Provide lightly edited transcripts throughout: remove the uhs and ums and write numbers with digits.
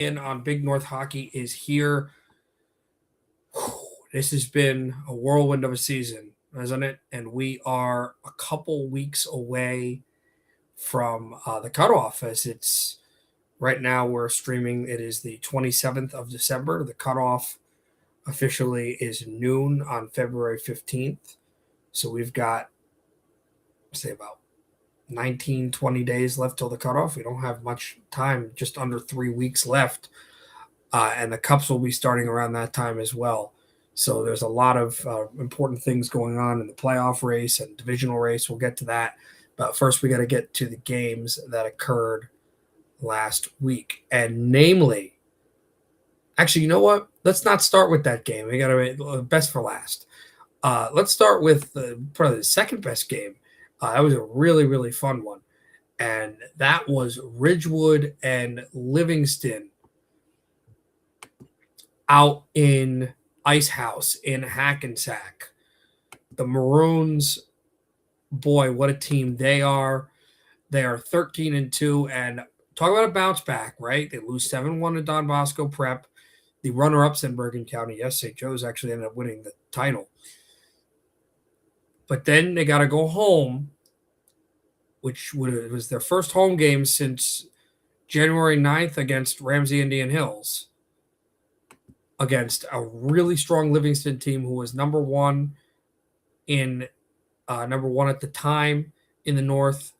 in on Big North Hockey is here. This has been a whirlwind of a season, hasn't it? And we are a couple weeks away from the cutoff, as it's right now we're streaming. It is the 27th of December. The cutoff officially is noon on February 15th. So we've got, say, about 19, 20 days left till the cutoff. We don't have much time, just under 3 weeks left. And the cups will be starting around that time as well. So there's a lot of important things going on in the playoff race and divisional race. We'll get to that. But first, we got to get to the games that occurred last week. And namely, actually, you know what? Let's not start with that game. We got to best for last. Let's start with probably the second best game. That was a really, really fun one. And that was Ridgewood and Livingston out in Ice House in Hackensack. The Maroons, boy, what a team they are. They are 13-2, and talk about a bounce back, right? They lose 7-1 to Don Bosco Prep. The runner-ups in Bergen County, yes, St. Joe's actually ended up winning the title. But then they got to go home, which was their first home game since January 9th against Ramsey Indian Hills, against a really strong Livingston team who was number one at the time in the North.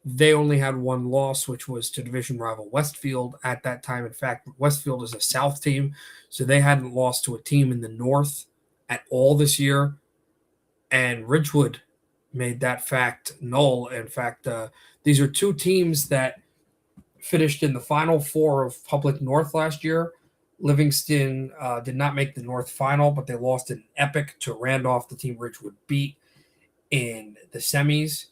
They only had one loss, which was to division rival Westfield at that time. In fact, Westfield is a South team, so they hadn't lost to a team in the North at all this year. And Ridgewood made that fact null. In fact, these are two teams that finished in the Final Four of Public North last year. Livingston did not make the North Final, but they lost an epic to Randolph, the team Ridgewood beat in the semis.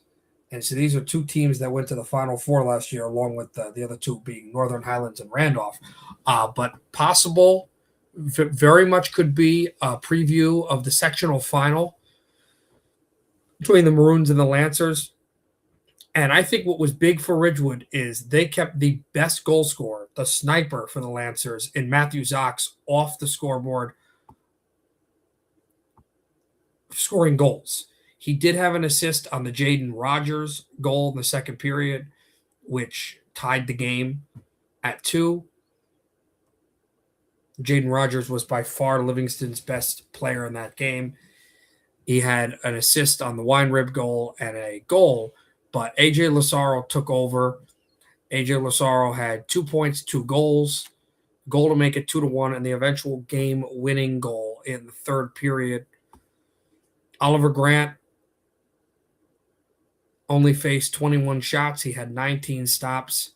And so these are two teams that went to the Final Four last year, along with the other two being Northern Highlands and Randolph. But possible, very much could be a preview of the sectional final between the Maroons and the Lancers. And I think what was big for Ridgewood is they kept the best goal scorer, the sniper for the Lancers, in Matthew Zox, off the scoreboard, scoring goals. He did have an assist on the Jaden Rogers goal in the second period, which tied the game at 2. Jaden Rogers was by far Livingston's best player in that game. He had an assist on the wine rib goal and a goal, but AJ Lazaro took over. AJ Lazaro had 2 points, 2 goals, goal to make it 2-1, and the eventual game-winning goal in the third period. Oliver Grant only faced 21 shots. He had 19 stops.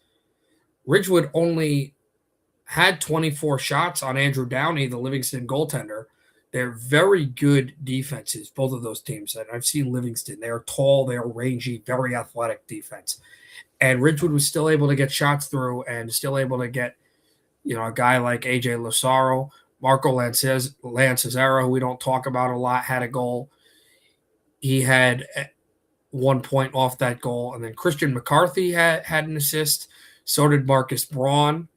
Ridgewood only had 24 shots on Andrew Downey, the Livingston goaltender. They're very good defenses, both of those teams. And I've seen Livingston. They are tall, they are rangy, very athletic defense. And Ridgewood was still able to get shots through and still able to get, a guy like AJ Lazaro. Marco Lancezaro, who we don't talk about a lot, had a goal. He had 1 point off that goal. And then Christian McCarthy had an assist. So did Marcus Braun,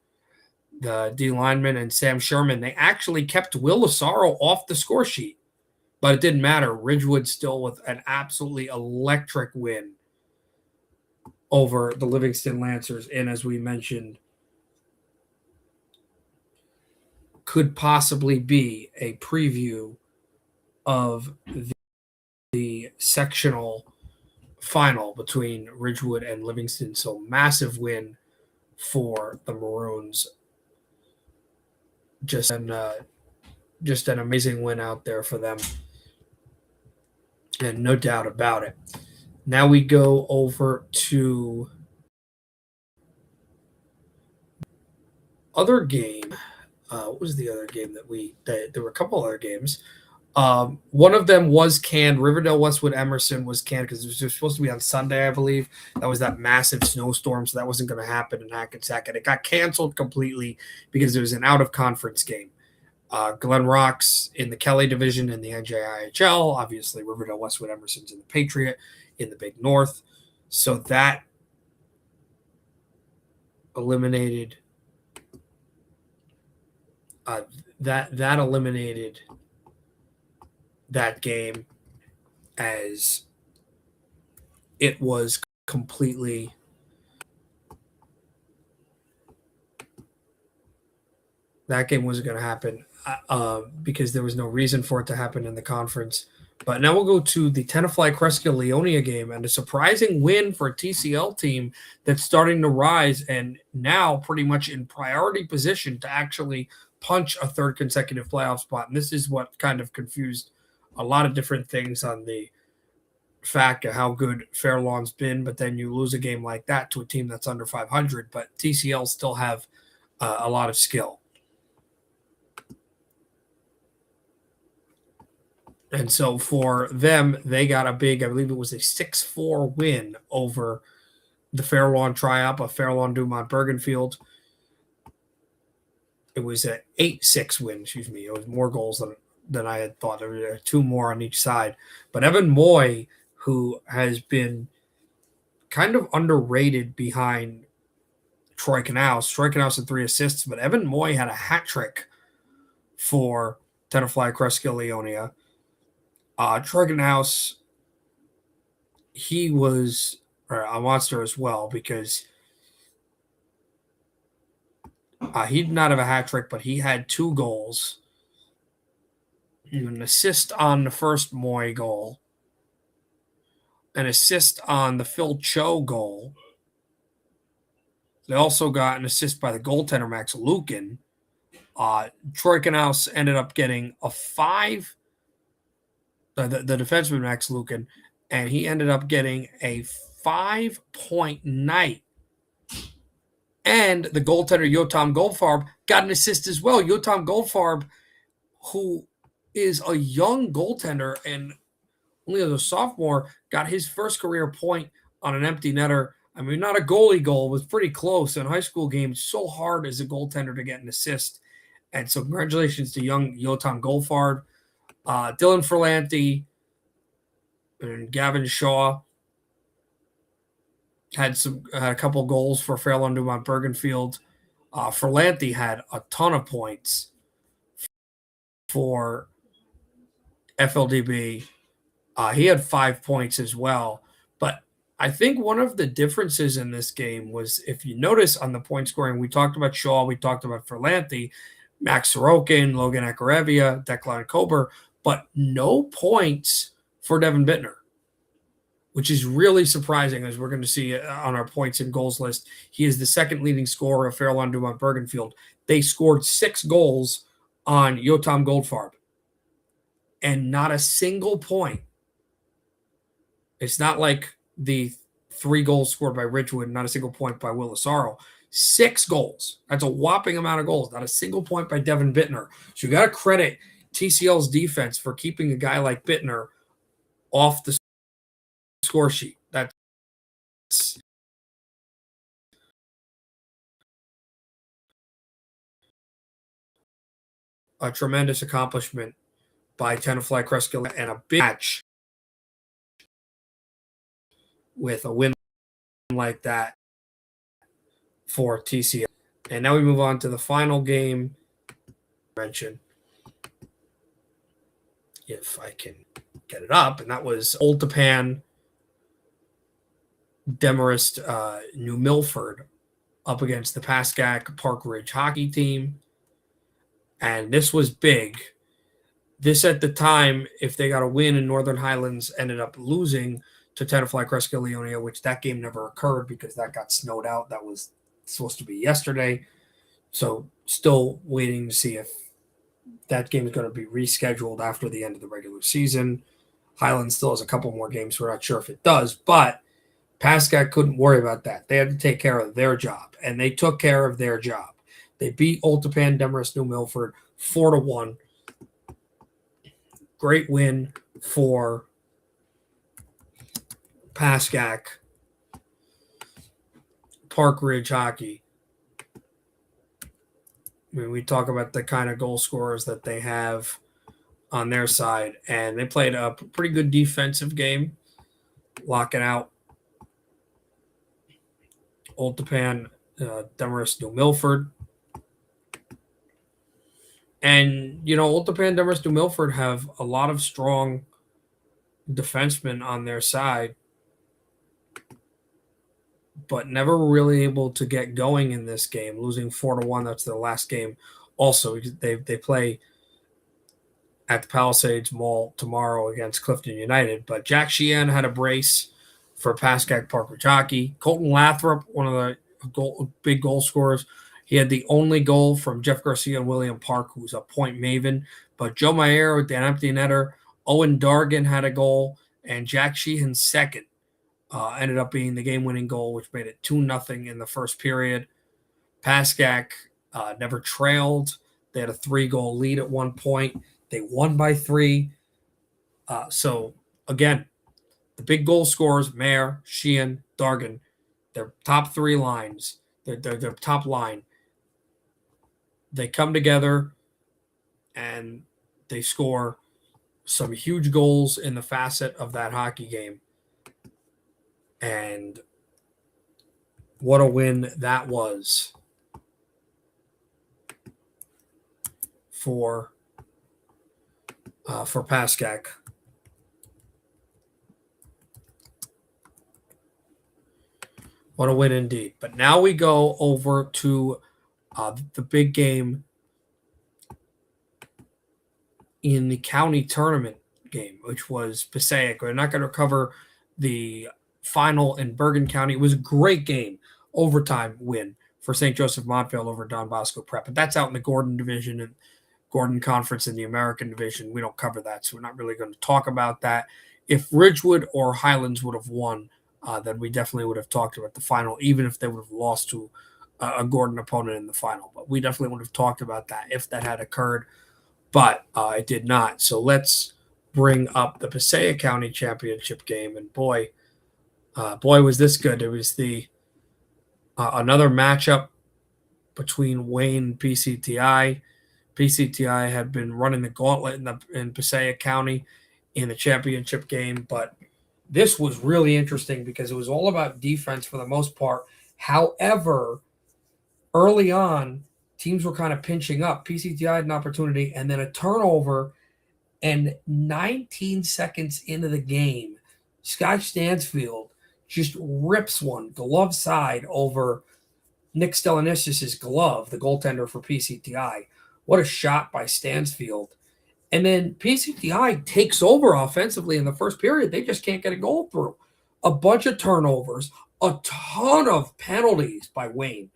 the D lineman, and Sam Sherman. They actually kept Will Lazaro off the score sheet, but it didn't matter. Ridgewood still with an absolutely electric win over the Livingston Lancers. And as we mentioned, could possibly be a preview of the sectional final between Ridgewood and Livingston. So massive win for the Maroons. Just an amazing win out there for them, and no doubt about it. Now we go over to other game. What was the other game that there were a couple other games. One of them was canned. Riverdale Westwood Emerson was canned because it was supposed to be on Sunday, I believe. That was that massive snowstorm, so that wasn't going to happen in Hackensack. And it got canceled completely because it was an out-of-conference game. Glen Rock's in the Kelly division in the NJIHL. Obviously, Riverdale Westwood Emerson's in the Patriot in the Big North. So that eliminated that eliminated that game, as it was completely that game wasn't going to happen because there was no reason for it to happen in the conference. But now we'll go to the Tenafly Crescia Leonia game, and a surprising win for a TCL team that's starting to rise and now pretty much in priority position to actually punch a third consecutive playoff spot. And this is what kind of confused a lot of different things on the fact of how good Fairlawn's been. But then you lose a game like that to a team that's under 500, but TCL still have a lot of skill. And so for them, they got a big, I believe it was a 6-4 win over the Fairlawn Tri-Op of Fairlawn Dumont Bergenfield. It was an 8-6 win, excuse me. It was more goals than I had thought. There were 2 more on each side. But Evan Moy, who has been kind of underrated behind Troy Knaus. Troy Knaus had 3 assists, but Evan Moy had a hat trick for Tenafly Crescia Leonia. Troy Knaus, he was a monster as well because he did not have a hat trick, but he had 2 goals, an assist on the first Moy goal, an assist on the Phil Cho goal. They also got an assist by the goaltender, Max Lukin. Troy Knaus ended up getting a 5, the defenseman, Max Lukin, and he ended up getting a 5-point night. And the goaltender, Yotam Goldfarb, got an assist as well. Yotam Goldfarb, who is a young goaltender and only as a sophomore, got his first career point on an empty netter. I mean, not a goalie goal, was pretty close. In high school games, so hard as a goaltender to get an assist. And so congratulations to young Yotam Goldfarb. Dylan Ferlanti and Gavin Shaw had a couple goals for Fairlawn Dumont Bergenfield. Ferlanti had a ton of points for FLDB. He had 5 points as well. But I think one of the differences in this game was, if you notice on the point scoring, we talked about Shaw, we talked about Ferlanti, Max Sorokin, Logan Akarevia, Declan Kober, but no points for Devin Bittner, which is really surprising, as we're going to see on our points and goals list. He is the second leading scorer of Fairlawn Dumont Bergenfield. They scored 6 goals on Yotam Goldfarb, and not a single point. It's not like the 3 goals scored by Ridgewood, not a single point by Will Asaro. 6 goals. That's a whopping amount of goals. Not a single point by Devin Bittner. So you got to credit TCL's defense for keeping a guy like Bittner off the score sheet. That's a tremendous accomplishment by Tenafly Crescia and a big match with a win like that for TCL. And now we move on to the final game. Mention, if I can get it up, and that was Old Tapan Demarest New Milford up against the Pascack Park Ridge hockey team. And this was big. This, at the time, if they got a win in Northern Highlands, ended up losing to Tenafly Crescia Leonia, which that game never occurred because that got snowed out. That was supposed to be yesterday. So still waiting to see if that game is going to be rescheduled after the end of the regular season. Highlands still has a couple more games. We're not sure if it does, but Pascack couldn't worry about that. They had to take care of their job, and they took care of their job. They beat Old Tapan Demarest New Milford 4-1. Great win for Pascack Park Ridge hockey. I mean, we talk about the kind of goal scorers that they have on their side, and they played a pretty good defensive game, locking out Old Tapan Demarest New Milford. And, Old Japan Demers New Milford have a lot of strong defensemen on their side, but never really able to get going in this game, losing 4-1. That's their last game. Also, they play at the Palisades Mall tomorrow against Clifton United. But Jack Sheehan had a brace for Pascack Park Jockey. Colton Lathrop, one of the big goal scorers, he had the only goal from Jeff Garcia and William Park, who's a point maven. But Joe Mayer with the empty netter, Owen Dargan had a goal, and Jack Sheehan's second ended up being the game-winning goal, which made it 2-0 in the first period. Pascack never trailed. They had a 3-goal lead at one point. They won by 3. So, again, the big goal scorers, Mayer, Sheehan, Dargan, their top 3 lines, their top line, they come together and they score some huge goals in the facet of that hockey game. And what a win that was for Pascack. What a win indeed. But now we go over to the big game in the county tournament game, which was Passaic. We're not going to cover the final in Bergen County. It was a great game, overtime win for St. Joseph Montvale over Don Bosco Prep. But that's out in the Gordon division and Gordon Conference in the American division. We don't cover that, so we're not really going to talk about that. If Ridgewood or Highlands would have won, then we definitely would have talked about the final, even if they would have lost to a Gordon opponent in the final. But we definitely would have talked about that if that had occurred. But it did not. So let's bring up the Passaic County Championship game. And boy, was this good. It was the another matchup between Wayne and PCTI. PCTI had been running the gauntlet in Passaic County in the championship game, but this was really interesting because it was all about defense for the most part. However, early on, teams were kind of pinching up. PCTI had an opportunity and then a turnover, and 19 seconds into the game, Scott Stansfield just rips one glove side over Nick Stellanisis' glove, the goaltender for PCTI. What a shot by Stansfield. And then PCTI takes over offensively in the first period. They just can't get a goal through. A bunch of turnovers, a ton of penalties by Wayne.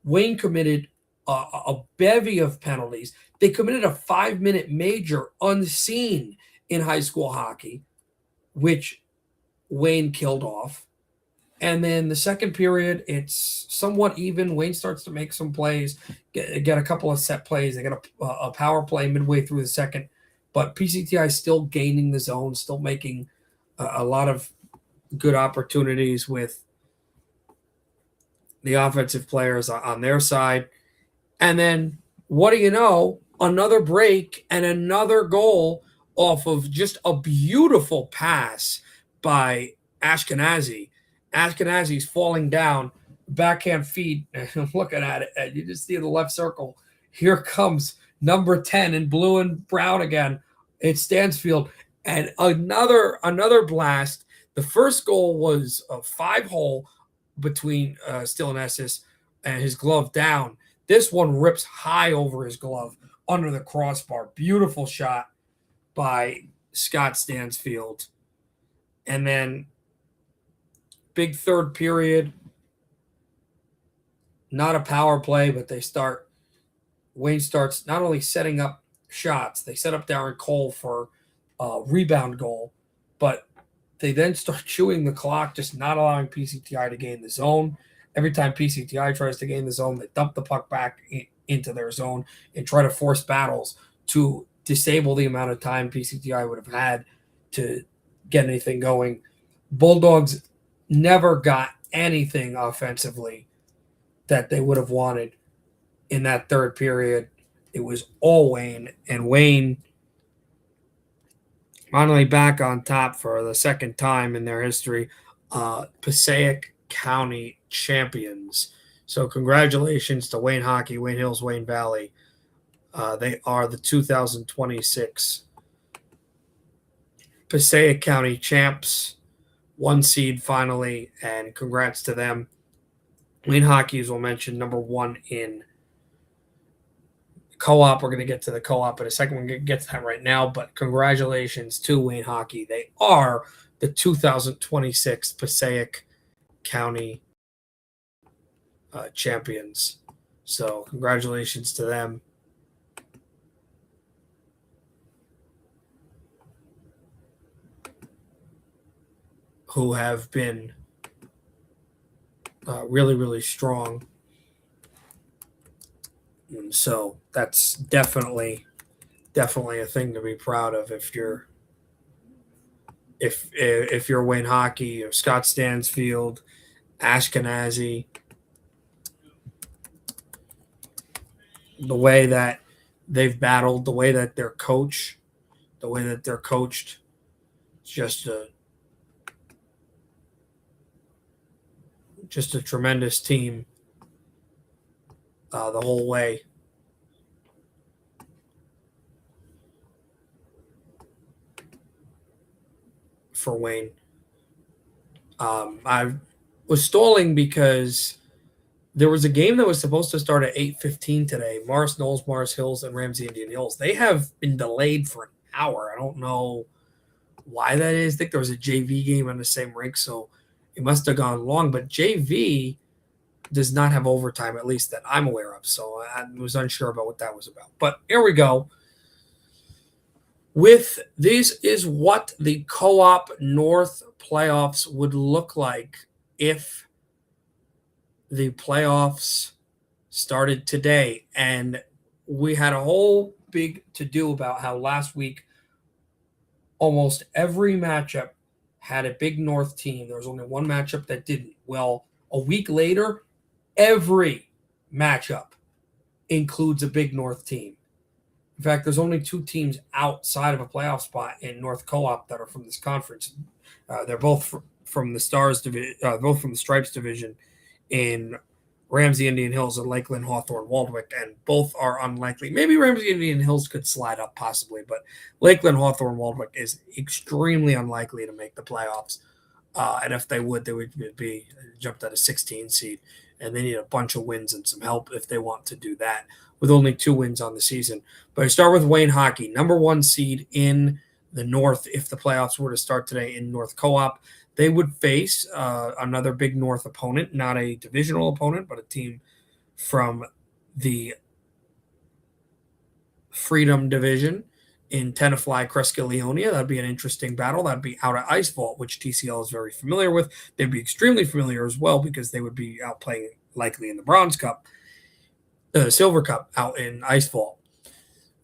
Wayne committed a bevy of penalties. They committed a 5-minute major unseen in high school hockey, which Wayne killed off. And then the second period, it's somewhat even. Wayne starts to make some plays, get a couple of set plays. They get a power play midway through the second. But PCTI still gaining the zone, still making a lot of good opportunities with the offensive players on their side. And then, what do you know? Another break and another goal off of just a beautiful pass by Ashkenazi. Ashkenazi's falling down, backhand feed. I'm looking at it, and you just see the left circle. Here comes number 10 in blue and brown again. It's Stansfield, and another blast. The first goal was a 5-hole between Stellanisis and his glove down. This one rips high over his glove under the crossbar. Beautiful shot by Scott Stansfield. And then big third period, not a power play, but Wayne starts not only setting up shots, they set up Darren Cole for a rebound goal, but they then start chewing the clock, just not allowing PCTI to gain the zone. Every time PCTI tries to gain the zone, they dump the puck back into their zone and try to force battles to disable the amount of time PCTI would have had to get anything going. Bulldogs never got anything offensively that they would have wanted in that third period. It was all Wayne, and Wayne finally back on top for the second time in their history, Passaic County champions. So congratulations to Wayne Hockey, Wayne Hills, Wayne Valley. They are the 2026 Passaic County champs, 1 seed finally, and congrats to them. Wayne Hockey, as we'll mention, number 1 in co-op. We're going to get to the co-op in a second. We're going to get to that right now, but congratulations to Wayne Hockey. They are the 2026 Passaic County champions. So congratulations to them. Who have been really, really strong. And so that's definitely a thing to be proud of if you're Wayne Hockey or Scott Stansfield, Ashkenazi. The way that they've battled, the way that they're coached, it's just a tremendous team the whole way. For Wayne. I was stalling because there was a game that was supposed to start at 8:15 today. Morris Knolls, Morris Hills, and Ramsey Indian Hills. They have been delayed for an hour. I don't know why that is. I think there was a JV game on the same rink, so it must have gone long. But JV does not have overtime, at least that I'm aware of. So I was unsure about what that was about. But here we go. This is what the Co-op North playoffs would look like if the playoffs started today. And we had a whole big to-do about how last week almost every matchup had a big North team. There was only one matchup that didn't. Well, a week later, every matchup includes a big North team. In fact, there's only 2 teams outside of a playoff spot in North Co-op that are from this conference. They're both from the Stars division, both from the Stripes division in Ramsey Indian Hills and Lakeland Hawthorne Waldwick, and both are unlikely. Maybe Ramsey Indian Hills could slide up possibly, but Lakeland Hawthorne Waldwick is extremely unlikely to make the playoffs. And if they would be jumped at a 16 seed, and they need a bunch of wins and some help if they want to do that, with only 2 wins on the season. But I start with Wayne Hockey, number 1 seed in the North. If the playoffs were to start today in North Co-op, they would face another big North opponent, not a divisional opponent, but a team from the Freedom Division in Tenafly, Crescaleonia. That'd be an interesting battle. That'd be out at Ice Vault, which TCL is very familiar with. They'd be extremely familiar as well because they would be out playing likely in the Bronze Cup. Silver Cup out in Ice Vault.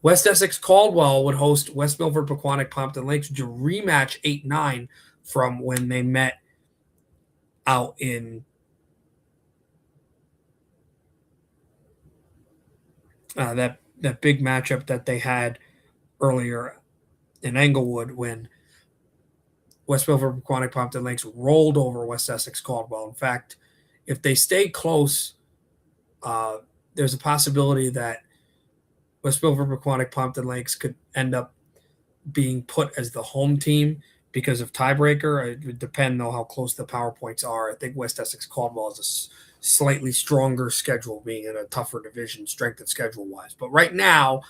West Essex Caldwell would host West Milford, Pequannock, Pompton Lakes to rematch 8-9 from when they met out in that big matchup that they had earlier in Englewood when West Milford, Pequannock, Pompton Lakes rolled over West Essex Caldwell. In fact, if they stay close, there's a possibility that West Milford, Pequannock, Pompton Lakes could end up being put as the home team because of tiebreaker. It would depend, though, how close the PowerPoints are. I think West Essex Caldwell is a slightly stronger schedule, being in a tougher division, strength of schedule-wise. But right now,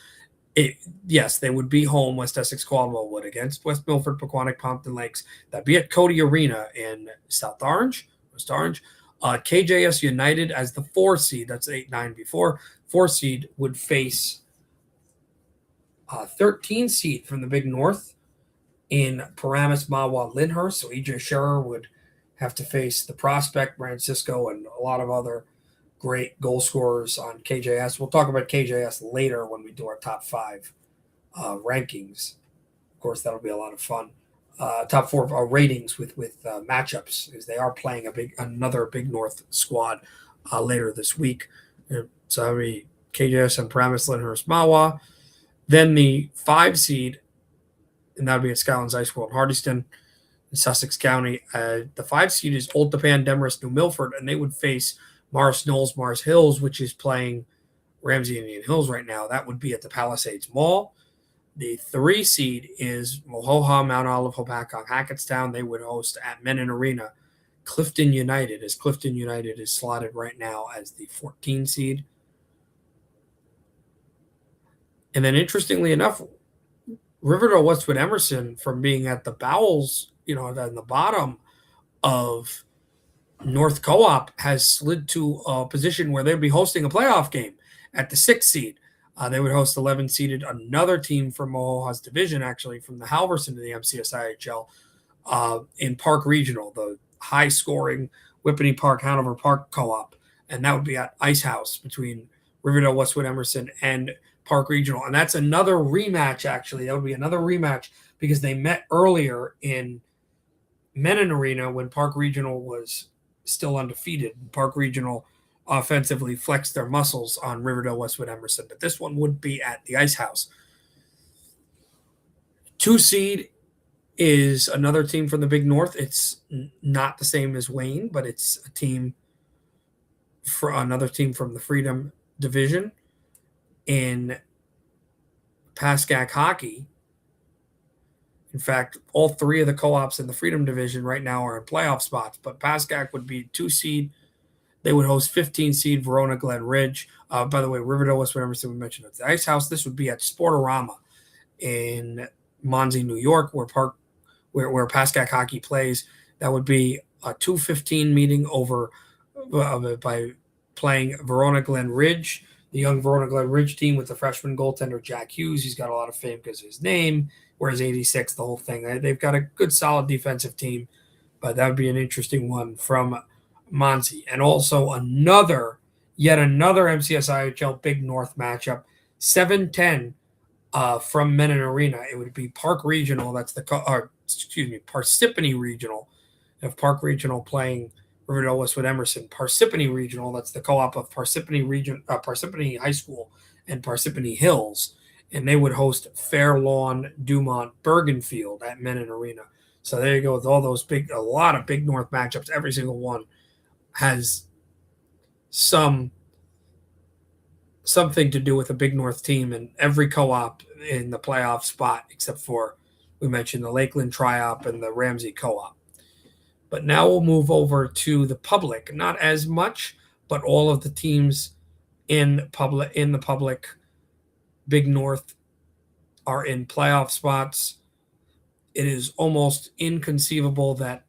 yes, they would be home, West Essex Caldwell would, against West Milford, Pequannock, Pompton Lakes. That'd be at Cody Arena in South Orange, West Orange. KJS United as the 4 seed, that's 8-9 before. 4 seed would face 13 seed from the Big North in Paramus, Mahwah, Lyndhurst. So EJ Scherer would have to face the Prospect, Francisco, and a lot of other great goal scorers on KJS. We'll talk about KJS later when we do our top 5 rankings. Of course, that'll be a lot of fun. Top 4 ratings with matchups, because they are playing another Big North squad later this week. So that'll be KJS and Paramus, Lyndhurst, Mahwah. Then the 5 seed, and that would be at Skylands Ice World, Hardyston, in Sussex County. The 5 seed is Old Tappan, Demarest, New Milford, and they would face Morris Knolls, Morris Hills, which is playing Ramsey Indian Hills right now. That would be at the Palisades Mall. The 3 seed is Mohoha, Mount Olive, Hopatcong, Hackettstown. They would host at Menin Arena Clifton United, as Clifton United is slotted right now as the 14 seed. And then, interestingly enough, Riverdale Westwood Emerson, from being at the bowels, in the bottom of North Co-op, has slid to a position where they'd be hosting a playoff game at the 6th seed. They would host 11-seeded, another team from Mohoha's division, actually, from the Halverson to the MCSIHL, in Park Regional, the high-scoring Whippany Park, Hanover Park Co-op. And that would be at Ice House between Riverdale Westwood Emerson and Park Regional. And that's another rematch, actually. That would be another rematch because they met earlier in Menin Arena when Park Regional was still undefeated. Park Regional offensively flexed their muscles on Riverdale Westwood Emerson, but this one would be at the Ice House. 2 seed is another team from the Big North. It's not the same as Wayne, but it's a team for another team from the Freedom Division in Pascack Hockey. In fact, all 3 of the co-ops in the Freedom Division right now are in playoff spots, but Pascack would be 2 seed. They would host 15 seed Verona Glen Ridge. By the way, Riverdale Westwood Emerson, we mentioned at the Ice House. This would be at Sportorama in Monsey, New York, where Pascack Hockey plays. That would be a 2:15 meeting over by playing Verona Glen Ridge, the young Verona Glen Ridge team with the freshman goaltender Jack Hughes. He's got a lot of fame because of his name. Whereas 86, the whole thing. They've got a good, solid defensive team, but that would be an interesting one from Monsey. And also yet another MCSIHL Big North matchup, 7-10 from Menin Arena. It would be Park Regional. That's Parsippany Regional. If Park Regional playing Riverdale Westwood Emerson. Parsippany Regional, that's the co-op of Parsippany High School and Parsippany Hills. And they would host Fair Lawn, Dumont, Bergenfield at Menin Arena. So there you go with all those a lot of Big North matchups. Every single one has something to do with a Big North team, and every co-op in the playoff spot, except for, we mentioned, the Lakeland Tri-op and the Ramsey Co-op. But now we'll move over to the public. Not as much, but all of the teams in the public Big North are in playoff spots. It is almost inconceivable that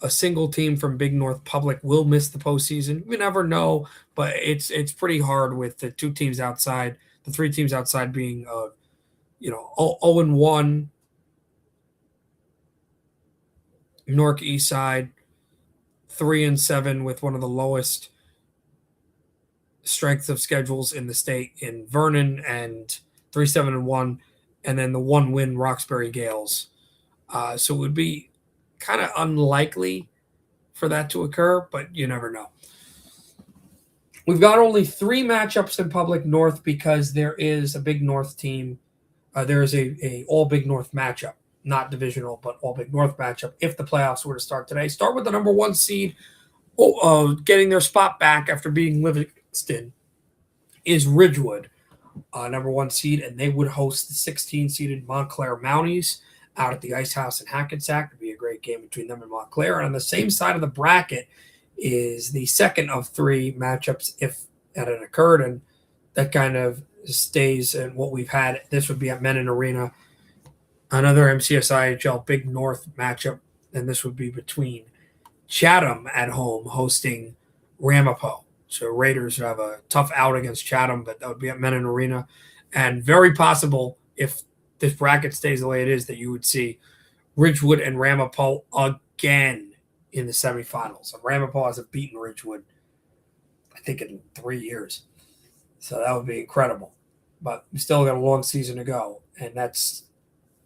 a single team from Big North Public will miss the postseason. We never know, but it's pretty hard with the 2 teams outside, the 3 teams outside being 0-1 Newark East Side, 3-7 with one of the lowest strengths of schedules in the state in Vernon, and 3-7-1, and then the 1-win Roxbury Gales. So it would be kind of unlikely for that to occur, but you never know. We've got only 3 matchups in Public North because there is a Big North team. There is a all Big North matchup, not divisional, but all Big North matchup if the playoffs were to start today. Start with the number 1 seed getting their spot back after beating Livingston is Ridgewood, number 1 seed, and they would host the 16-seeded Montclair Mounties out at the Ice House in Hackensack. It would be a great game between them and Montclair. And on the same side of the bracket is the second of 3 matchups if that had occurred, and that kind of stays in what we've had. This would be at Menin Arena, another MCSIHL Big North matchup, and this would be between Chatham at home hosting Ramapo. So Raiders have a tough out against Chatham, but that would be at Menin Arena. And very possible, if this bracket stays the way it is, that you would see Ridgewood and Ramapo again in the semifinals. And Ramapo hasn't beaten Ridgewood, I think, in 3 years. So that would be incredible. But we still got a long season to go. And that's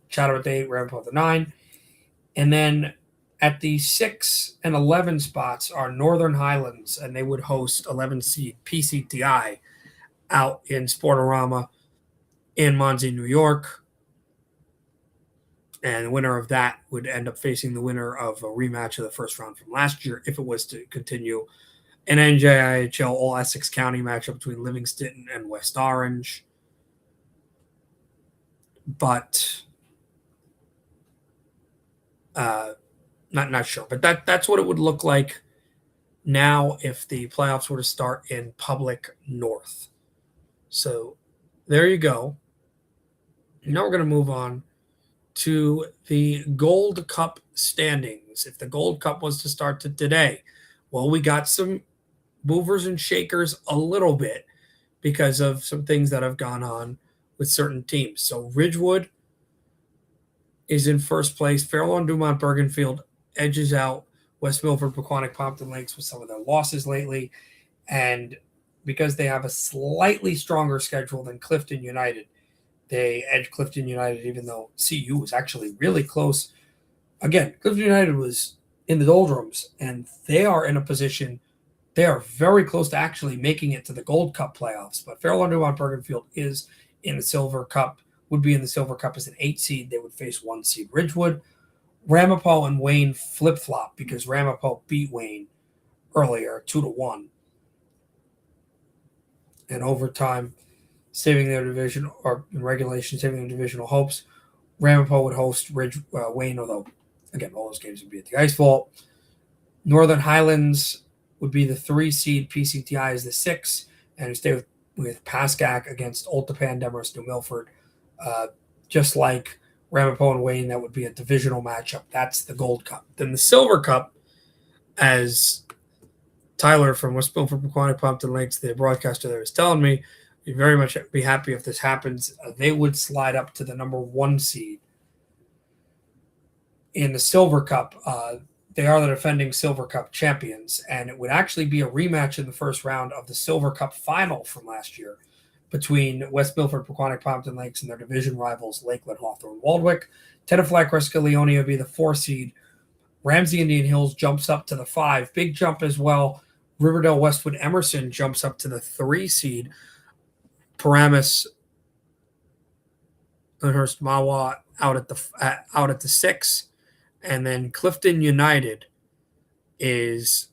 Chatham at the 8, Ramapo at the 9. And then at the 6 and 11 spots are Northern Highlands, and they would host 11 seed PCTI out in Sportorama in Monsey, New York. And the winner of that would end up facing the winner of a rematch of the first round from last year if it was to continue an NJIHL All Essex County matchup between Livingston and West Orange. But not sure. But that's what it would look like now if the playoffs were to start in Public North. So there you go. Now we're going to move on to the Gold Cup standings. If the Gold Cup was to start today, well, we got some movers and shakers a little bit because of some things that have gone on with certain teams. So Ridgewood is in first place. Fairlawn Dumont Bergenfield edges out West Milford, Pequannock, Pompton Lakes with some of their losses lately. And because they have a slightly stronger schedule than Clifton United, they edge Clifton United, even though CU was actually really close. Again, Clifton United was in the doldrums, and they are in a position, they are very close to actually making it to the Gold Cup playoffs. But Fairlawn Dumont Bergenfield is in the Silver Cup, would be in the Silver Cup as an 8 seed. They would face 1 seed Ridgewood. Ramapo and Wayne flip-flop because Ramapo beat Wayne earlier, 2-1. In overtime, saving their division, or in regulation, saving their divisional hopes. Ramapo would host Wayne, although, again, all those games would be at the Ice Vault. Northern Highlands would be the 3 seed. PCTI is the 6, and stay with Pascack against Ultapan, Demorest, New Milford. Just like Ramapo and Wayne, that would be a divisional matchup. That's the Gold Cup. Then the Silver Cup, as Tyler from West Milford, Pequannock, Pompton Lakes, the broadcaster there, is telling me, you'd very much be happy if this happens. They would slide up to the number 1 seed in the Silver Cup. They are the defending Silver Cup champions, and it would actually be a rematch in the first round of the Silver Cup final from last year between West Milford, Pequannock, Pompton Lakes, and their division rivals Lakeland, Hawthorne, Waldwick. Tenafly, Cresca, Leonia would be the 4 seed. Ramsey Indian Hills jumps up to the 5. Big jump as well. Riverdale, Westwood, Emerson jumps up to the 3 seed. Paramus, Hurst, Mawa out at the 6, and then Clifton United is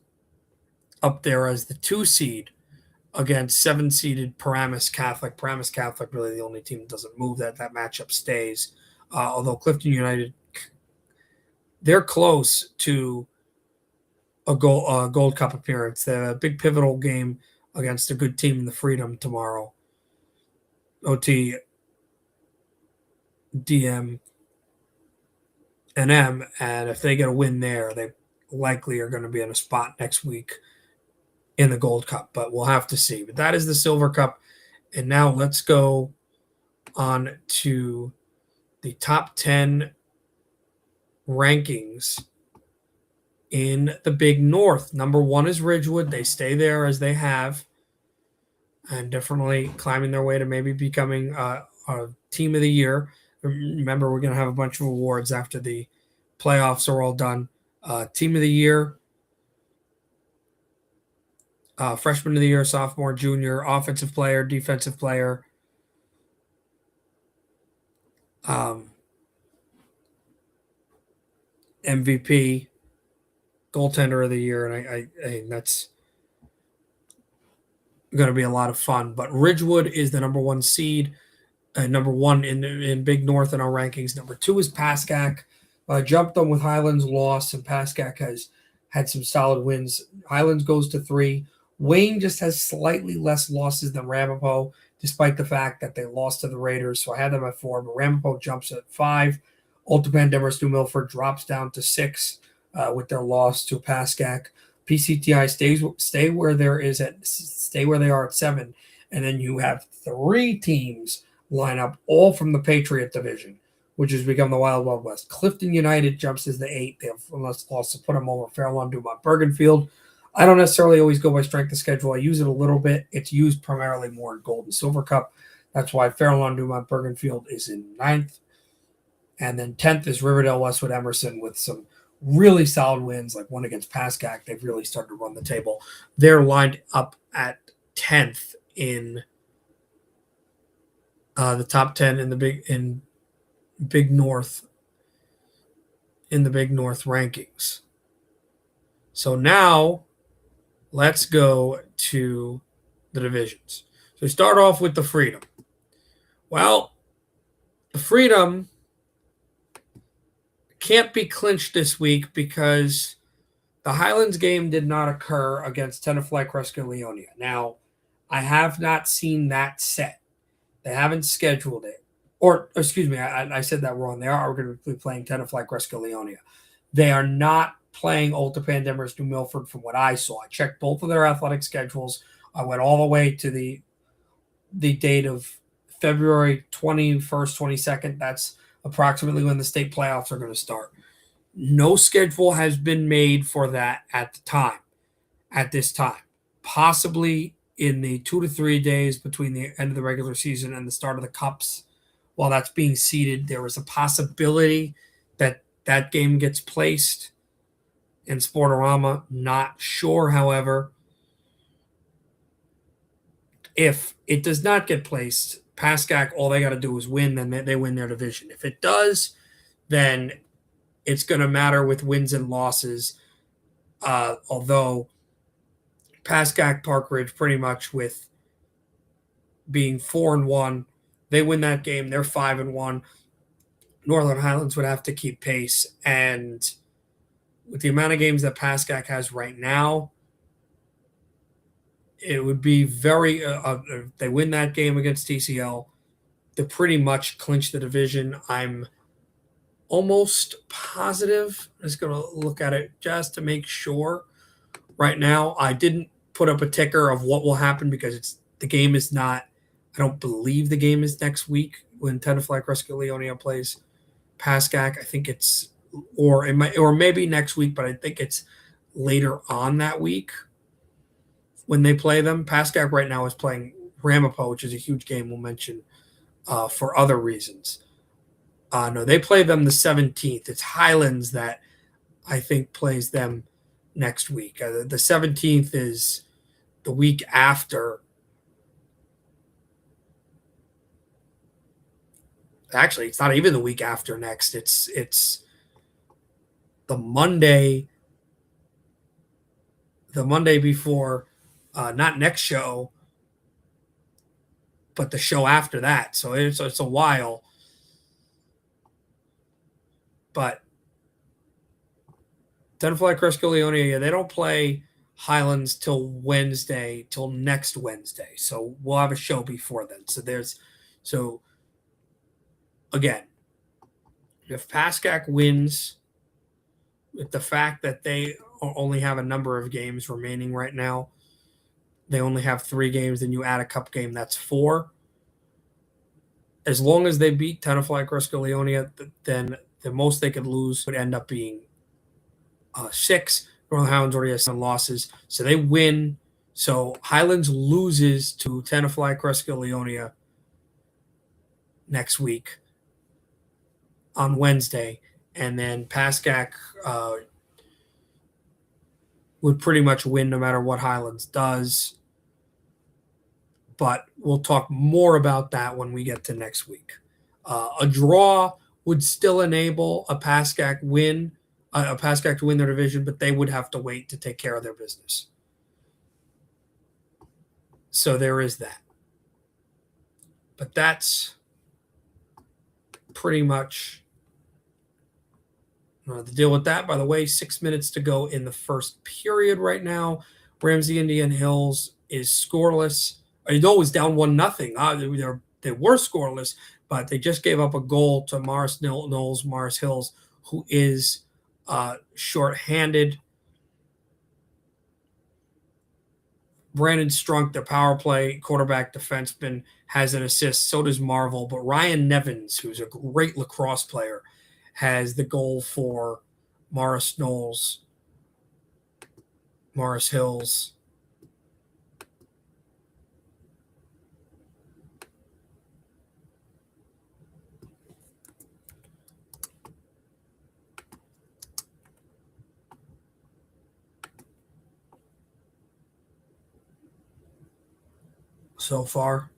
up there as the 2 seed against 7-seeded Paramus Catholic. Paramus Catholic really the only team that doesn't move. That matchup stays. Although Clifton United, they're close to a Gold Cup appearance. They have a big pivotal game against a good team in the Freedom tomorrow. OT, DM, and M, and if they get a win there, they likely are going to be in a spot next week in the Gold Cup, but we'll have to see. But that is the Silver Cup, and now let's go on to the top 10 rankings in the Big North. Number 1 is Ridgewood. They stay there as they have, and definitely climbing their way to maybe becoming a team of the year. Remember, we're going to have a bunch of awards after the playoffs are all done. Team of the year, freshman of the year, sophomore, junior, offensive player, defensive player, MVP, goaltender of the year, and I that's going to be a lot of fun. But Ridgewood is the number 1 seed. Number 1 in Big North in our rankings. Number 2 is Pascack. Jumped them with Highlands loss, and Pascack has had some solid wins. Highlands goes to 3. Wayne just has slightly less losses than Ramapo, despite the fact that they lost to the Raiders. So I had them at 4, but Ramapo jumps at 5. Ultapan, Demorest, New Milford drops down to 6 with their loss to Pascack. PCTI stay where they are at 7, and then you have 3 teams line up, all from the Patriot division, which has become the Wild Wild West. Clifton United jumps as the 8. They have less loss to put them over Fairlawn, Dumont, Bergenfield. I don't necessarily always go by strength of schedule. I use it a little bit. It's used primarily more in Gold and Silver Cup. That's why Fairlawn, Dumont, Bergenfield is in 9th. And then 10th is Riverdale, Westwood, Emerson with some really solid wins, like one against Pascack. They've really started to run the table. They're lined up at 10th in the top 10 in the Big North rankings. So now let's go to the divisions. So we start off with the Freedom. Well, the Freedom can't be clinched this week because the Highlands game did not occur against Tenafly Cresco Leonia. Now, I have not seen that set. They haven't scheduled it. Or, excuse me, I said that wrong. They are going to be playing Tenafly Cresco Leonia. They are not playing Ulta Pandemers New Milford from what I saw. I checked both of their athletic schedules. I went all the way to the date of February 21st, 22nd. That's approximately when the state playoffs are going to start. No schedule has been made for that at this time. Possibly in the 2 to 3 days between the end of the regular season and the start of the cups, while that's being seeded, there is a possibility that that game gets placed in Sportorama. Not sure, however. If it does not get placed, Pascack, all they got to do is win, then they win their division. If it does, then it's going to matter with wins and losses. Although Pascack Park Ridge, pretty much with being 4-1, they win that game. They're 5-1. Northern Highlands would have to keep pace, and with the amount of games that Pascack has right now, it would be very. If they win that game against TCL, they pretty much clinch the division. I'm almost positive. I'm just going to look at it just to make sure. Right now, I didn't put up a ticker of what will happen because the game is not. I don't believe the game is next week when Tenafly Cresco Leonia plays Pascack. I think it's or maybe next week, but I think it's later on that week when they play them. Pascack right now is playing Ramapo, which is a huge game we'll mention for other reasons. No, they play them the 17th. It's Highlands that I think plays them next week. The 17th is the week after. Actually, it's not even the week after next. It's the Monday before, not next show, but the show after that. So it's a while. But Tenafly Cresco Leonia, they don't play Highlands till next Wednesday. So we'll have a show before then. So again, if Pascack wins, with the fact that they only have a number of games remaining right now, they only have 3 games, then you add a cup game, that's 4. As long as they beat Tenafly Cresco Leonia, then the most they could lose would end up being 6. Northern Highlands already has 7 losses, so they win. So Highlands loses to Tenafly Cresco Leonia next week on Wednesday, and then Pascack would pretty much win no matter what Highlands does. But we'll talk more about that when we get to next week. A draw would still enable a Pascack to win their division, but they would have to wait to take care of their business. So there is that. But that's pretty much the deal with that. By the way, 6 minutes to go in the first period right now. Ramsey Indian Hills is scoreless. It was down 1-0. They were scoreless, but they just gave up a goal to Morris Hills, who is shorthanded. Brandon Strunk, the power play quarterback defenseman, has an assist. So does Marvel. But Ryan Nevins, who's a great lacrosse player, has the goal for Morris Hills. So far.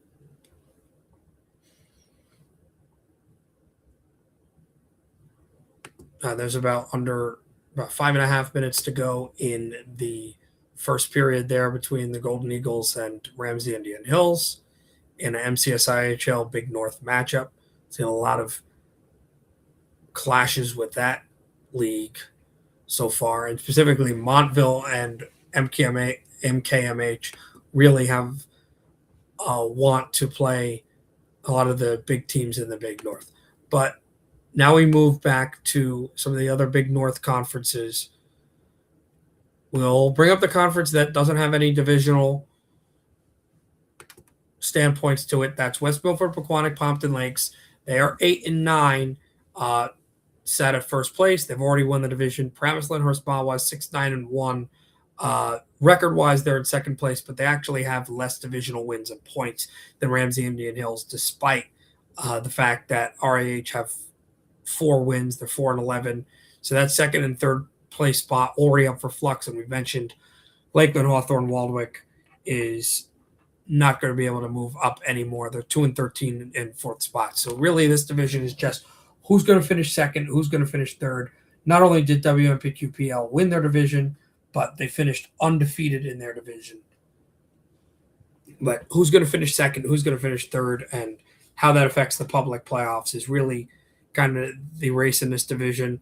There's about 5.5 minutes to go in the first period there between the Golden Eagles and Ramsey Indian Hills in an MCSIHL Big North matchup. Seen a lot of clashes with that league so far, and specifically Montville and MKMH really have want to play a lot of the big teams in the Big North. But now we move back to some of the other Big North conferences. We'll bring up the conference that doesn't have any divisional standpoints to it. That's West Milford, Pequannock, Pompton Lakes. They are 8-9, set at first place. They've already won the division. Paramus, Lyndhurst, Mahwah 6-9-1. Record-wise, they're in second place, but they actually have less divisional wins and points than Ramsey Indian Hills, despite the fact that RAH have 4 wins. They're 4-11. So that second and third place spot already up for flux. And we mentioned Lakeland, Hawthorne, Waldwick is not going to be able to move up anymore. They're 2-13 in fourth spot. So really, this division is just who's going to finish second, who's going to finish third. Not only did WMPQPL win their division, but they finished undefeated in their division. But who's going to finish second, who's going to finish third, and how that affects the public playoffs is really kind of the race in this division.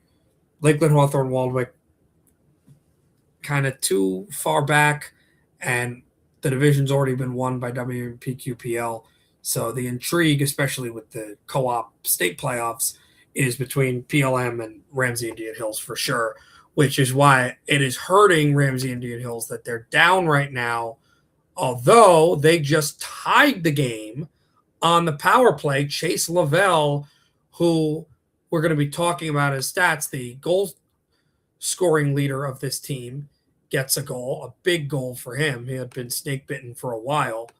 Lakeland, Hawthorne, Waldwick kind of too far back, and the division's already been won by WPQPL. So the intrigue, especially with the co-op state playoffs, is between PLM and Ramsey Indian Hills for sure, which is why it is hurting Ramsey Indian Hills that they're down right now, although they just tied the game on the power play. Chase Lavelle, who we're going to be talking about his stats, the goal scoring leader of this team, gets a goal, a big goal for him. He had been snake bitten for a while.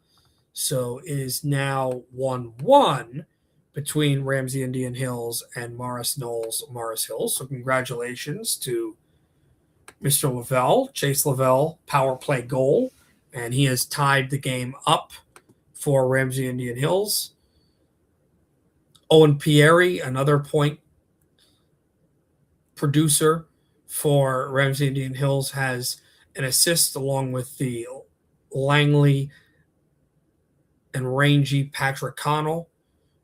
So it is now 1-1 between Ramsey Indian Hills and Morris Knowles, Morris Hills. So congratulations to Mr. Lavelle, Chase Lavelle, power play goal. And he has tied the game up for Ramsey Indian Hills. Owen Pieri, another point producer for Ramsey Indian Hills, has an assist along with the Langley and rangy Patrick Connell.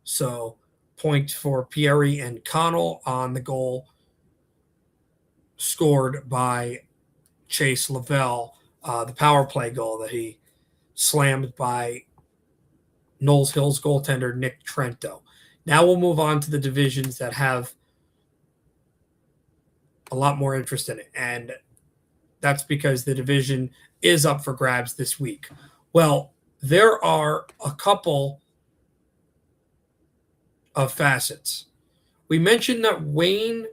So point for Pieri and Connell on the goal scored by Chase Lavelle, the power play goal that he slammed by Knowles Hills goaltender Nick Trento. Now we'll move on to the divisions that have a lot more interest in it, and that's because the division is up for grabs this week. Well, there are a couple of facets. We mentioned that Wayne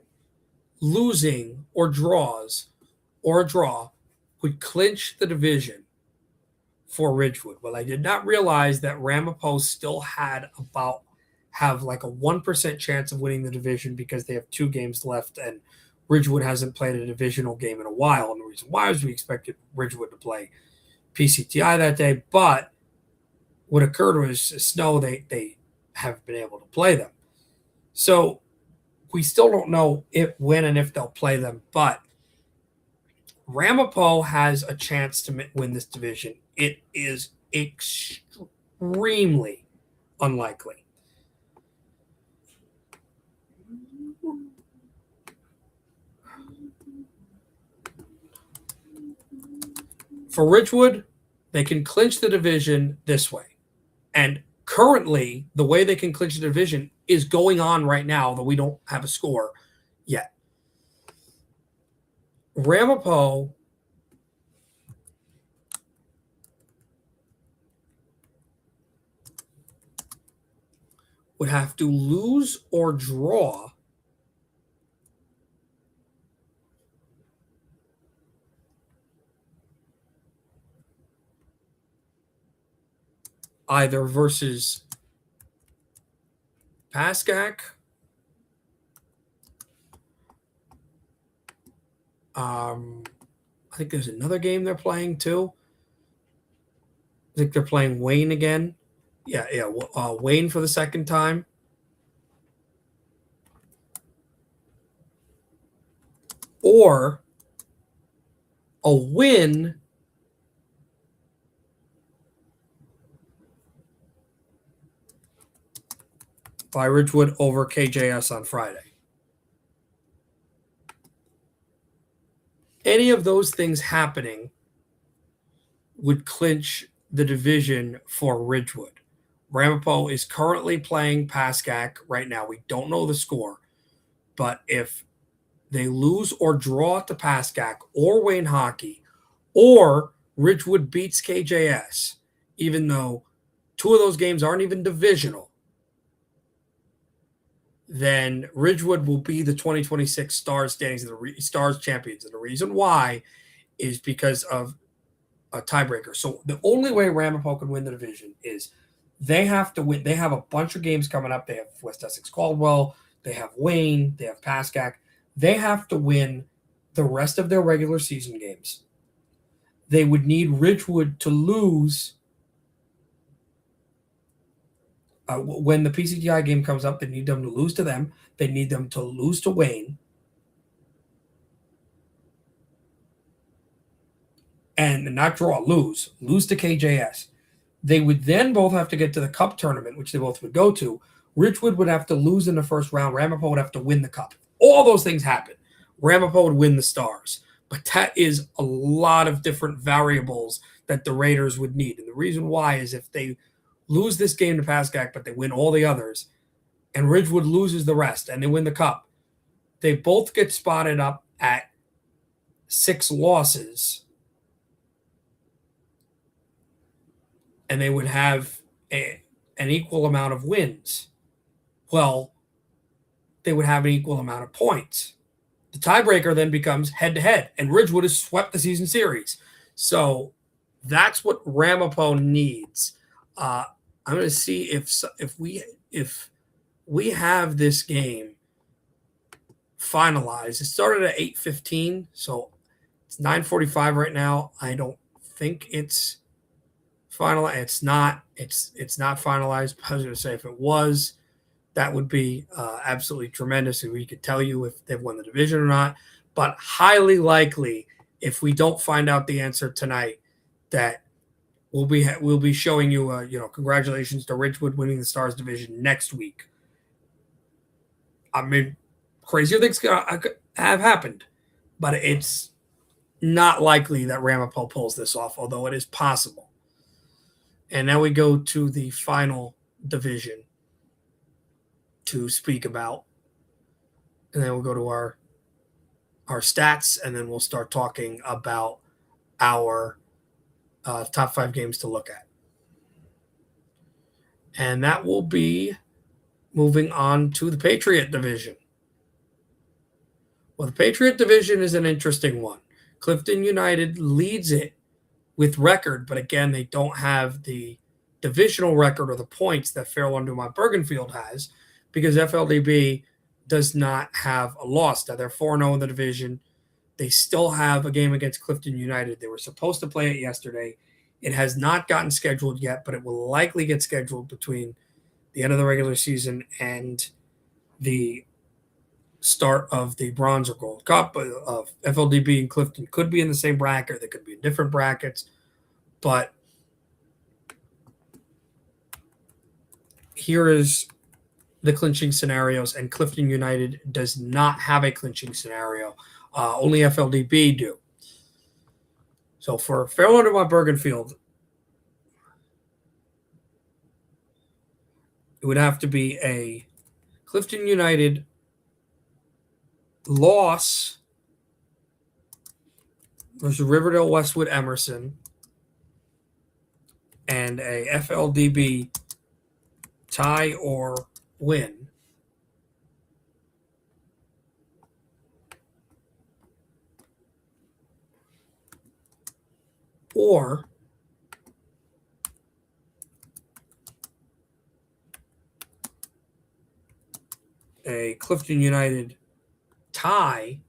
losing or draws or a draw would clinch the division for Ridgewood. Well, I did not realize that Ramapo still have like a 1% chance of winning the division because they have 2 games left, and Ridgewood hasn't played a divisional game in a while. And the reason why is we expected Ridgewood to play PCTI that day, but what occurred was snow. They haven't been able to play them. So we still don't know when and if they'll play them, but Ramapo has a chance to win this division. It is extremely unlikely. For Ridgewood, they can clinch the division this way. And currently, the way they can clinch the division is going on right now, although we don't have a score yet. Ramapo would have to lose or draw either versus Pascack, I think there's another game they're playing too. I think they're playing Wayne again. Yeah, Wayne for the second time. Or a win by Ridgewood over KJS on Friday. Any of those things happening would clinch the division for Ridgewood. Ramapo is currently playing Pascack right now. We don't know the score, but if they lose or draw to Pascack or Wayne Hockey, or Ridgewood beats KJS, even though two of those games aren't even divisional, then Ridgewood will be the 2026 Stars standings and the Stars champions. And the reason why is because of a tiebreaker. So the only way Ramapo can win the division is they have to win. They have a bunch of games coming up. They have West Essex Caldwell. They have Wayne. They have Pascack. They have to win the rest of their regular season games. They would need Ridgewood to lose when the PCTI game comes up. They need them to lose to them. They need them to lose to Wayne. And not draw, lose to KJS. They would then both have to get to the Cup tournament, which they both would go to. Ridgewood would have to lose in the first round. Ramapo would have to win the Cup. All those things happen. Ramapo would win the Stars. But that is a lot of different variables that the Raiders would need. And the reason why is if they lose this game to Pascack, but they win all the others, and Ridgewood loses the rest, and they win the Cup, they both get spotted up at 6 losses, and they would have an equal amount of wins. Well, they would have an equal amount of points. The tiebreaker then becomes head-to-head, and Ridgewood has swept the season series. So that's what Ramapo needs. I'm going to see if we have this game finalized. It started at 8:15, so it's 9:45 right now. I don't think it's finalized. It's not. It's not finalized. I was going to say if it was, that would be absolutely tremendous, and we could tell you if they've won the division or not. But highly likely, if we don't find out the answer tonight, that we'll be showing you, congratulations to Ridgewood winning the Stars division next week. I mean, crazier things have happened, but it's not likely that Ramapo pulls this off, although it is possible. And now we go to the final division to speak about, and then we'll go to our stats, and then we'll start talking about our top 5 games to look at. And that will be moving on to the Patriot division. Well, the Patriot division is an interesting one. Clifton United leads it with record, but again, they don't have the divisional record or the points that Fairlawn Dumont Bergenfield has, because FLDB does not have a loss. Now, they're 4-0 in the division. They still have a game against Clifton United. They were supposed to play it yesterday. It has not gotten scheduled yet, but it will likely get scheduled between the end of the regular season and the start of the Bronze or Gold Cup. Of FLDB and Clifton could be in the same bracket. They could be in different brackets. But here is the clinching scenarios, and Clifton United does not have a clinching scenario. Only FLDB do. So for Fairlawn Dumont Bergenfield, it would have to be a Clifton United loss versus Riverdale Westwood Emerson, and a FLDB tie or win, or a Clifton United tie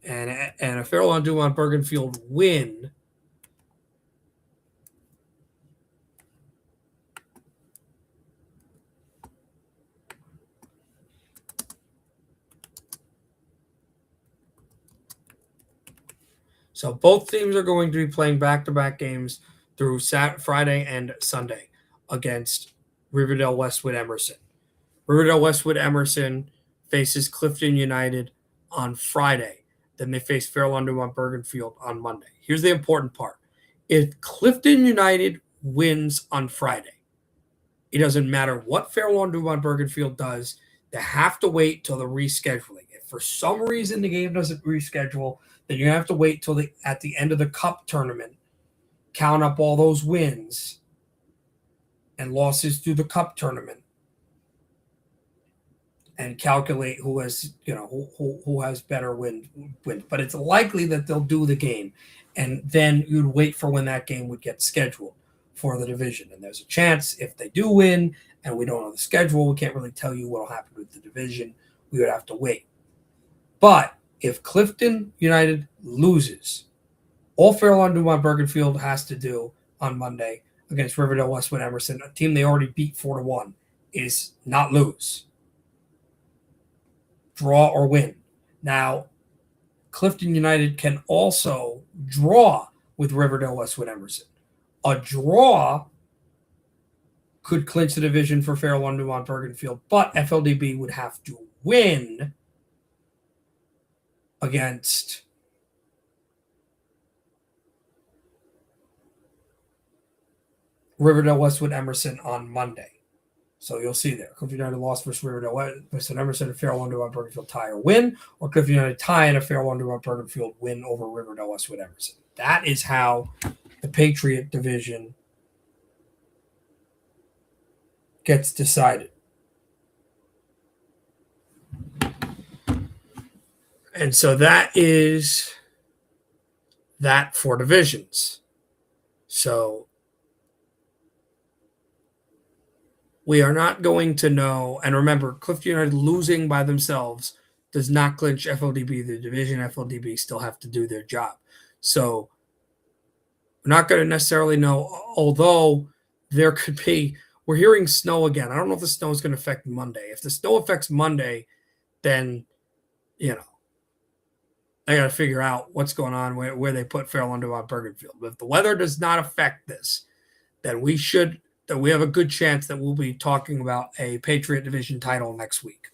and a Fairlawn Dumont Bergenfield win, So both teams are going to be playing back-to-back games through Friday and Sunday against Riverdale Westwood Emerson. Riverdale Westwood Emerson faces Clifton United on Friday. Then they face Fair London on Bergenfield on Monday. Here's the important part. If Clifton United wins on Friday, it doesn't matter what Fair London on Bergenfield does. They have to wait till the rescheduling. If for some reason the game doesn't reschedule, then you have to wait till at the end of the cup tournament, count up all those wins and losses through the cup tournament, and calculate who has who has better win. But it's likely that they'll do the game, and then you'd wait for when that game would get scheduled for the division. And there's a chance if they do win, and we don't know the schedule, we can't really tell you what will happen with the division. We would have to wait. But if Clifton United loses, all Fair London on Bergenfield has to do on Monday against Riverdale Westwood Emerson, a team they already beat 4-1, is not lose. Draw or win. Now, Clifton United can also draw with Riverdale Westwood Emerson. A draw could clinch the division for Fair London on Bergenfield, but FLDB would have to win against Riverdale Westwood Emerson on Monday. So you'll see there. Clifton United lost versus Riverdale Westwood Emerson, a Fair London on Bergenfield tie or win, or Clifton United tie and a Fair London on Bergenfield win over Riverdale Westwood Emerson. That is how the Patriot division gets decided. And so that is that for divisions. So we are not going to know. And remember, Clifton United losing by themselves does not clinch FLDB the division. FLDB still have to do their job. So we're not going to necessarily know, although there could be, we're hearing snow again. I don't know if the snow is going to affect Monday. If the snow affects Monday, then, they got to figure out what's going on where they put Fair London on Bergenfield. But if the weather does not affect this, then we have a good chance that we'll be talking about a Patriot Division title next week.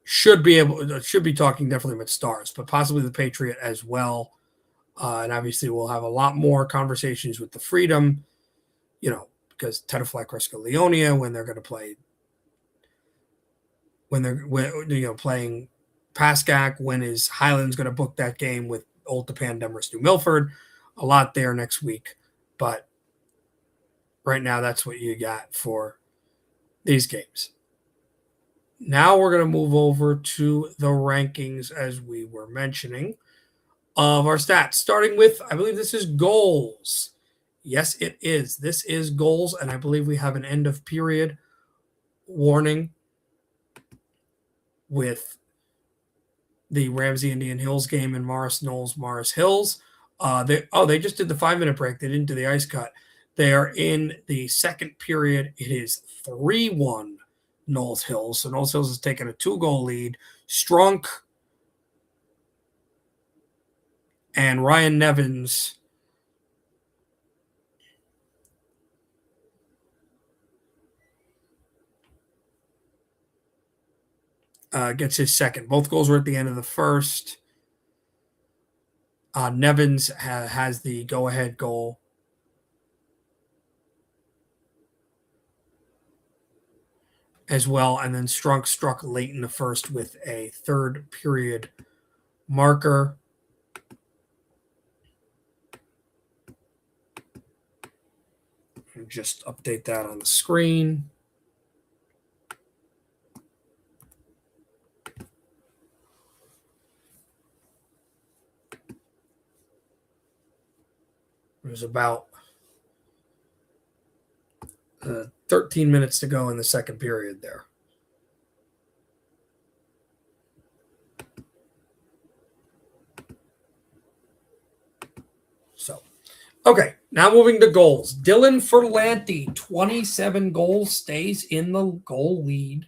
Should be talking definitely with Stars, but possibly the Patriot as well. And obviously we'll have a lot more conversations with the Freedom, because Tenafly Cresco Leonia, when they're going to play, playing Pascack, when is Highlands going to book that game with Old Tapan, Demorest, New Milford? A lot there next week. But right now, that's what you got for these games. Now we're going to move over to the rankings, as we were mentioning, of our stats. Starting with, I believe this is goals. Yes, it is. This is goals, and I believe we have an end of period warning with the Ramsey Indian Hills game in Morris Knolls, Morris Hills. They just did the 5-minute break. They didn't do the ice cut. They are in the second period. It is 3-1 Knolls Hills. So Knolls Hills has taken a 2-goal lead. Strunk and Ryan Nevins gets his second. Both goals were at the end of the first. Nevins has the go-ahead goal. As well, and then Strunk struck late in the first with a third period marker. Just update that on the screen. There's about 13 minutes to go in the second period there. So, okay, now moving to goals. Dylan Ferlanti, 27 goals, stays in the goal lead.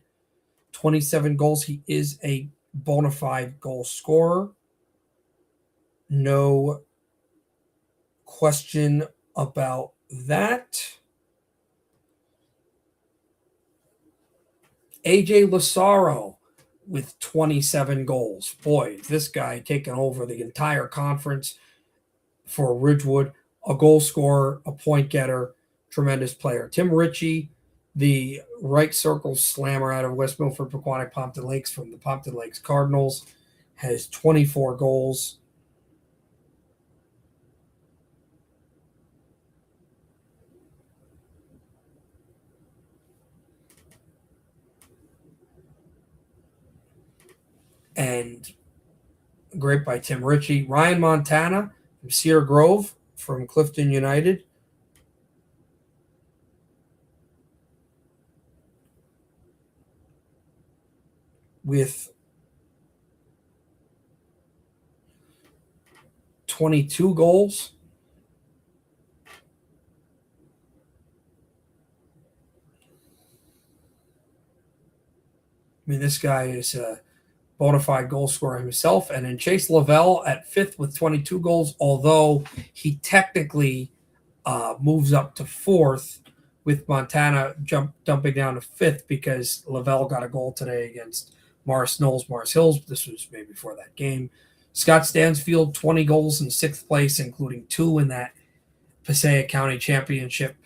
27 goals. He is a bona fide goal scorer. No question about that. AJ Lasaro with 27 goals. Boy, this guy taking over the entire conference for Ridgewood. A goal scorer, a point getter, tremendous player. Tim Ritchie, the right circle slammer out of West Milford, Pequannock, Pompton Lakes from the Pompton Lakes Cardinals, has 24 goals. And great by Tim Ritchie. Ryan Montana from Cedar Grove from Clifton United. With 22 goals. I mean, this guy is a bona fide goal scorer himself. And then Chase Lavelle at fifth with 22 goals, although he technically moves up to fourth with Montana dumping down to fifth because Lavelle got a goal today against Morris Knolls, Morris Hills. This was maybe before that game. Scott Stansfield, 20 goals in sixth place, including 2 in that Passaic County Championship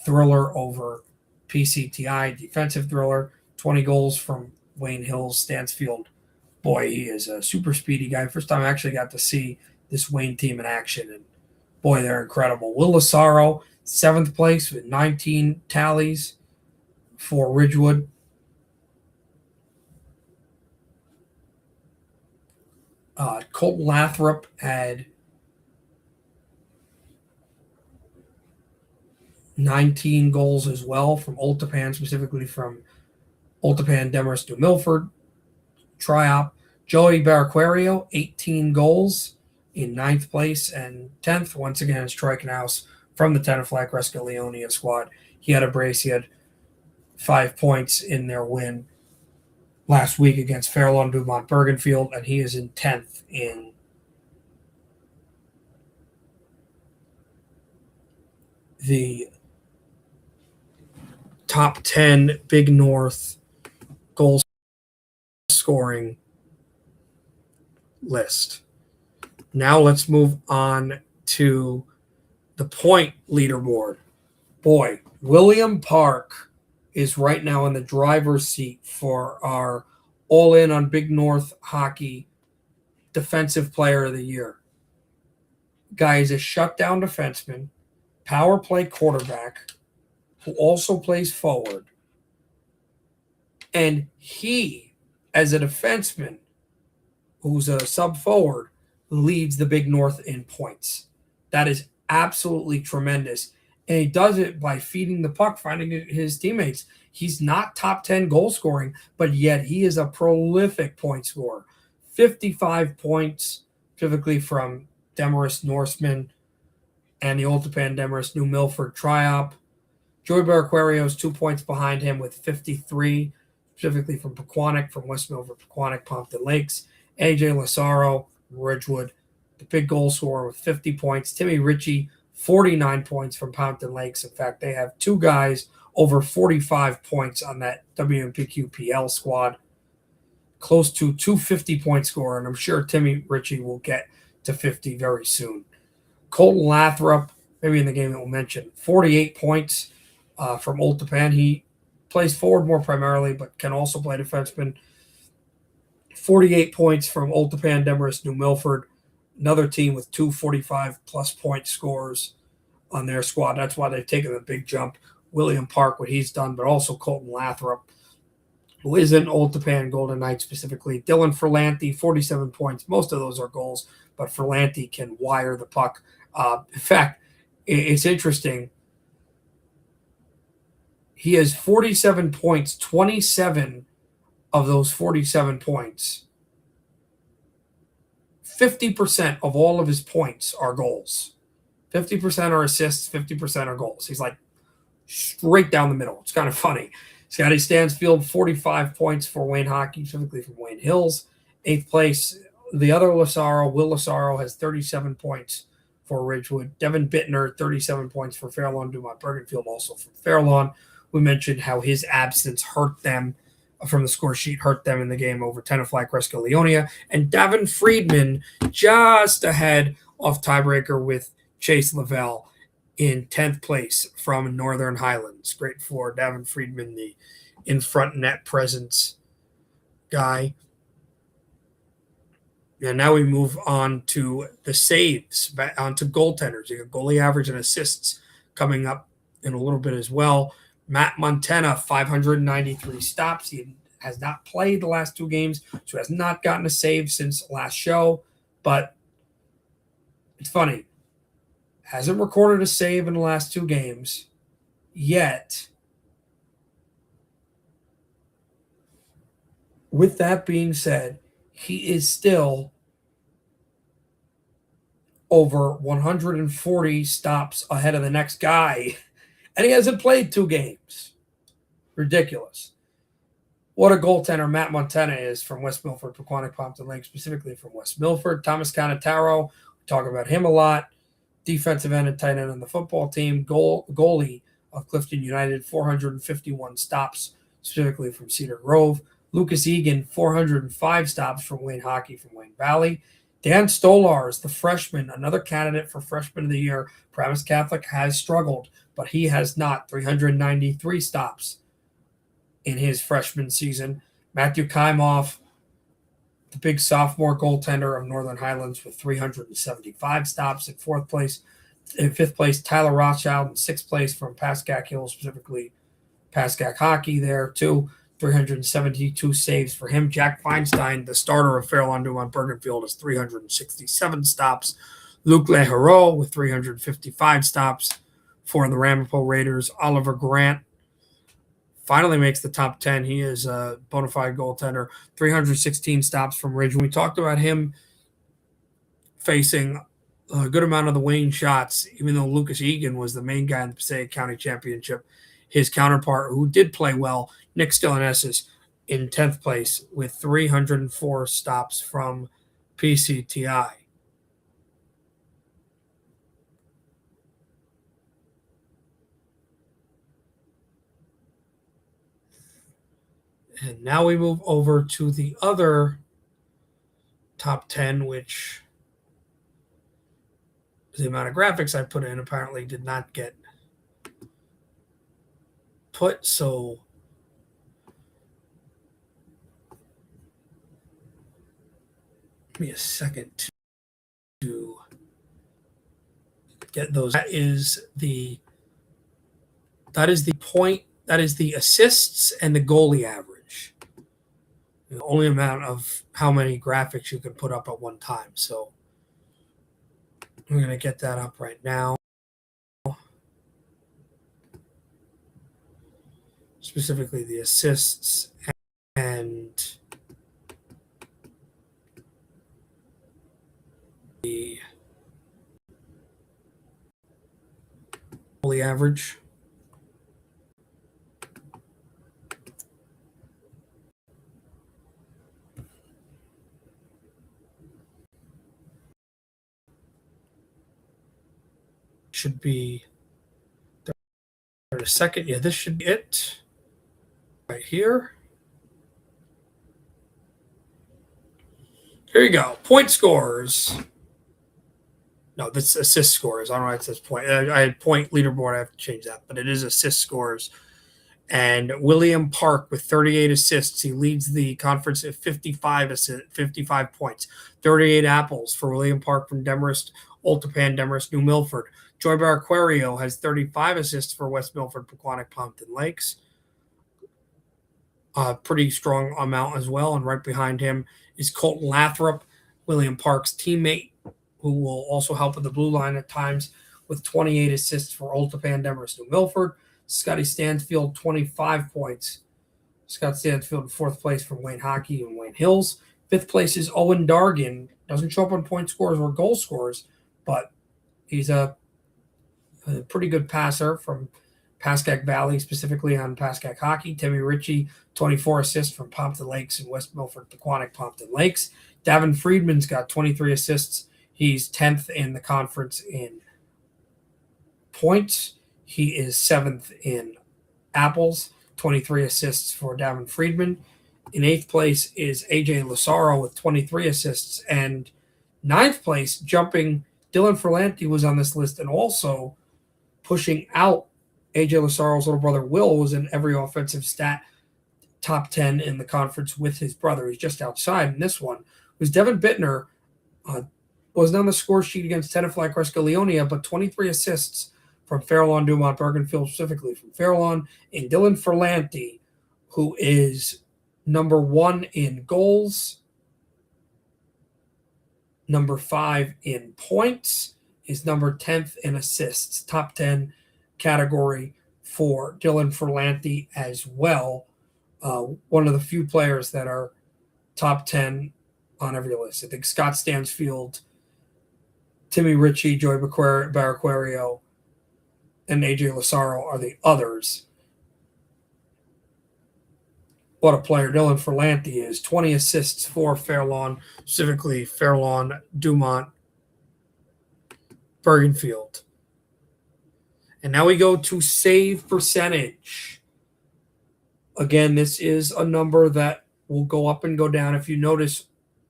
thriller over PCTI, defensive thriller. 20 goals from Wayne Hills. Stansfield, boy, he is a super speedy guy. First time I actually got to see this Wayne team in action, and boy, they're incredible. Will Lasaro, seventh place with 19 tallies for Ridgewood. Colton Lathrop had 19 goals as well from Oltapan, specifically from Oltapan, Demorest, New Milford, Triop. Joey Barraquario, 18 goals in ninth place, and 10th, once again, is Troy Knaus from the Tenafly Cresca Leonia squad. He had a brace. He had 5 points in their win last week against Fair Lawn Dumont Bergenfield, and he is in 10th in the top 10 Big North goal scoring list. Now let's move on to the point leaderboard. Boy, William Park is right now in the driver's seat for our All In on Big North Hockey Defensive Player of the Year. Guy is a shutdown defenseman, power play quarterback, who also plays forward. And he, as a defenseman, who's a sub forward, leads the Big North in points. That is absolutely tremendous. And he does it by feeding the puck, finding his teammates. He's not top 10 goal scoring, but yet he is a prolific point scorer. 55 points, typically from Demorest Norseman and the Oltapan Demorest New Milford Triop. Joey Barraquario is 2 points behind him with 53, specifically from Pequannock, from West Milford, Pequannock, Pompton Lakes. AJ Lasaro, Ridgewood, the big goal scorer with 50 points. Timmy Ritchie, 49 points from Pompton Lakes. In fact, they have 2 guys over 45 points on that WMPQPL squad. Close to 250-point scorer, and I'm sure Timmy Ritchie will get to 50 very soon. Colton Lathrop, maybe in the game that we'll mention, 48 points from Oltapan. He plays forward more primarily, but can also play defenseman. 48 points from Oltapan, Demorest, New Milford, another team with 2 45-plus point scorers on their squad. That's why they've taken the big jump. William Park, what he's done, but also Colton Lathrop, who is an Oltapan Golden Knight specifically. Dylan Ferlanti, 47 points. Most of those are goals, but Ferlanti can wire the puck. In fact, it's interesting. He has 47 points, 27 of those 47 points. 50% of all of his points are goals. 50% are assists, 50% are goals. He's like straight down the middle. It's kind of funny. Scotty Stansfield, 45 points for Wayne Hockey, specifically from Wayne Hills. 8th place, the other Lassaro, Will Lassaro, has 37 points for Ridgewood. Devin Bittner, 37 points for Fairlawn. Dumont Bergenfield, also from Fairlawn. We mentioned how his absence hurt them from the score sheet, hurt them in the game over Tenafly Cresco Leonia. And Davin Friedman just ahead of tiebreaker with Chase Lavelle in 10th place from Northern Highlands. Great for Davin Friedman, the in front net presence guy. And now we move on to the saves, on to goaltenders. You got goalie average and assists coming up in a little bit as well. Matt Montana, 593 stops. He has not played the last 2 games, so has not gotten a save since last show. But it's funny. Hasn't recorded a save in the last 2 games yet. With that being said, he is still over 140 stops ahead of the next guy, and he hasn't played 2 games. Ridiculous. What a goaltender Matt Montana is from West Milford, Pequannock, Pompton Lake, specifically from West Milford. Thomas Canataro, we talk about him a lot. Defensive end and tight end on the football team. Goalie of Clifton United, 451 stops, specifically from Cedar Grove. Lucas Egan, 405 stops from Wayne Hockey from Wayne Valley. Dan Stolars, the freshman, another candidate for freshman of the year. Paramus Catholic has struggled, but he has not. 393 stops in his freshman season. Matthew Kaimoff, the big sophomore goaltender of Northern Highlands, with 375 stops in 4th place. In 5th place, Tyler Rothschild. In 6th place from Pascack Hill, specifically Pascack Hockey there too. 372 saves for him. Jack Feinstein, the starter of Fairlawn Dumont Bergenfield, has 367 stops. Luke Leheroux with 355 stops for the Ramapo Raiders. Oliver Grant finally makes the top 10. He is a bona fide goaltender. 316 stops from Ridge. We talked about him facing a good amount of the Wayne shots, even though Lucas Egan was the main guy in the Passaic County Championship. His counterpart, who did play well, Nick Stylianesis, in 10th place with 304 stops from PCTI. And now we move over to the other top 10, which the amount of graphics I put in apparently did not get put. So give me a second to get those. That is the point. That is the assists and the goalie average. The only amount of how many graphics you can put up at one time. So I'm going to get that up right now. Specifically the assists and the goalie average. Should be there in a second. Yeah, this should be it right here. Here you go. Point scores. No, that's assist scores. I don't know why it says point. I had point leaderboard. I have to change that, but it is assist scores. And William Park with 38 assists. He leads the conference at 55 points. 38 apples for William Park from Demarest, Oltapan, Demarest, New Milford. Joy Barquario has 35 assists for West Milford, Pequannock, Pompton Lakes. Pretty strong amount as well. And right behind him is Colton Lathrop, William Park's teammate, who will also help with the blue line at times, with 28 assists for Oltapan, Demarest, New Milford. Scotty Stansfield, 25 points. Scott Stansfield in 4th place from Wayne Hockey and Wayne Hills. 5th place is Owen Dargan. Doesn't show up on point scores or goal scores, but he's a pretty good passer from Pascack Valley, specifically on Pascack Hockey. Timmy Ritchie, 24 assists from Pompton Lakes and West Milford, Pequannock, Pompton Lakes. Davin Friedman's got 23 assists. He's 10th in the conference in points. He is 7th in apples, 23 assists for Davin Friedman. In 8th place is AJ Lazaro with 23 assists. And 9th place, jumping, Dylan Ferlanti was on this list, and also pushing out AJ Lazaro's little brother Will was in every offensive stat top 10 in the conference with his brother. He's just outside in this one. It was Devin Bittner, wasn't on the score sheet against Tenafly Crescaleonia, but 23 assists from Fairlawn Dumont Bergenfield, specifically from Fairlawn, and Dylan Ferlanti, who is number 1 in goals, number 5 in points, is number 10th in assists. Top 10 category for Dylan Ferlanti as well. One of the few players that are top 10 on every list. I think Scott Stansfield, Timmy Ritchie, Joey Barraquario, and AJ Lazaro are the others. What a player Dylan Ferlanti is. 20 assists for Fairlawn, specifically Fairlawn, Dumont, Bergenfield. And now we go to save percentage. Again, this is a number that will go up and go down. If you notice,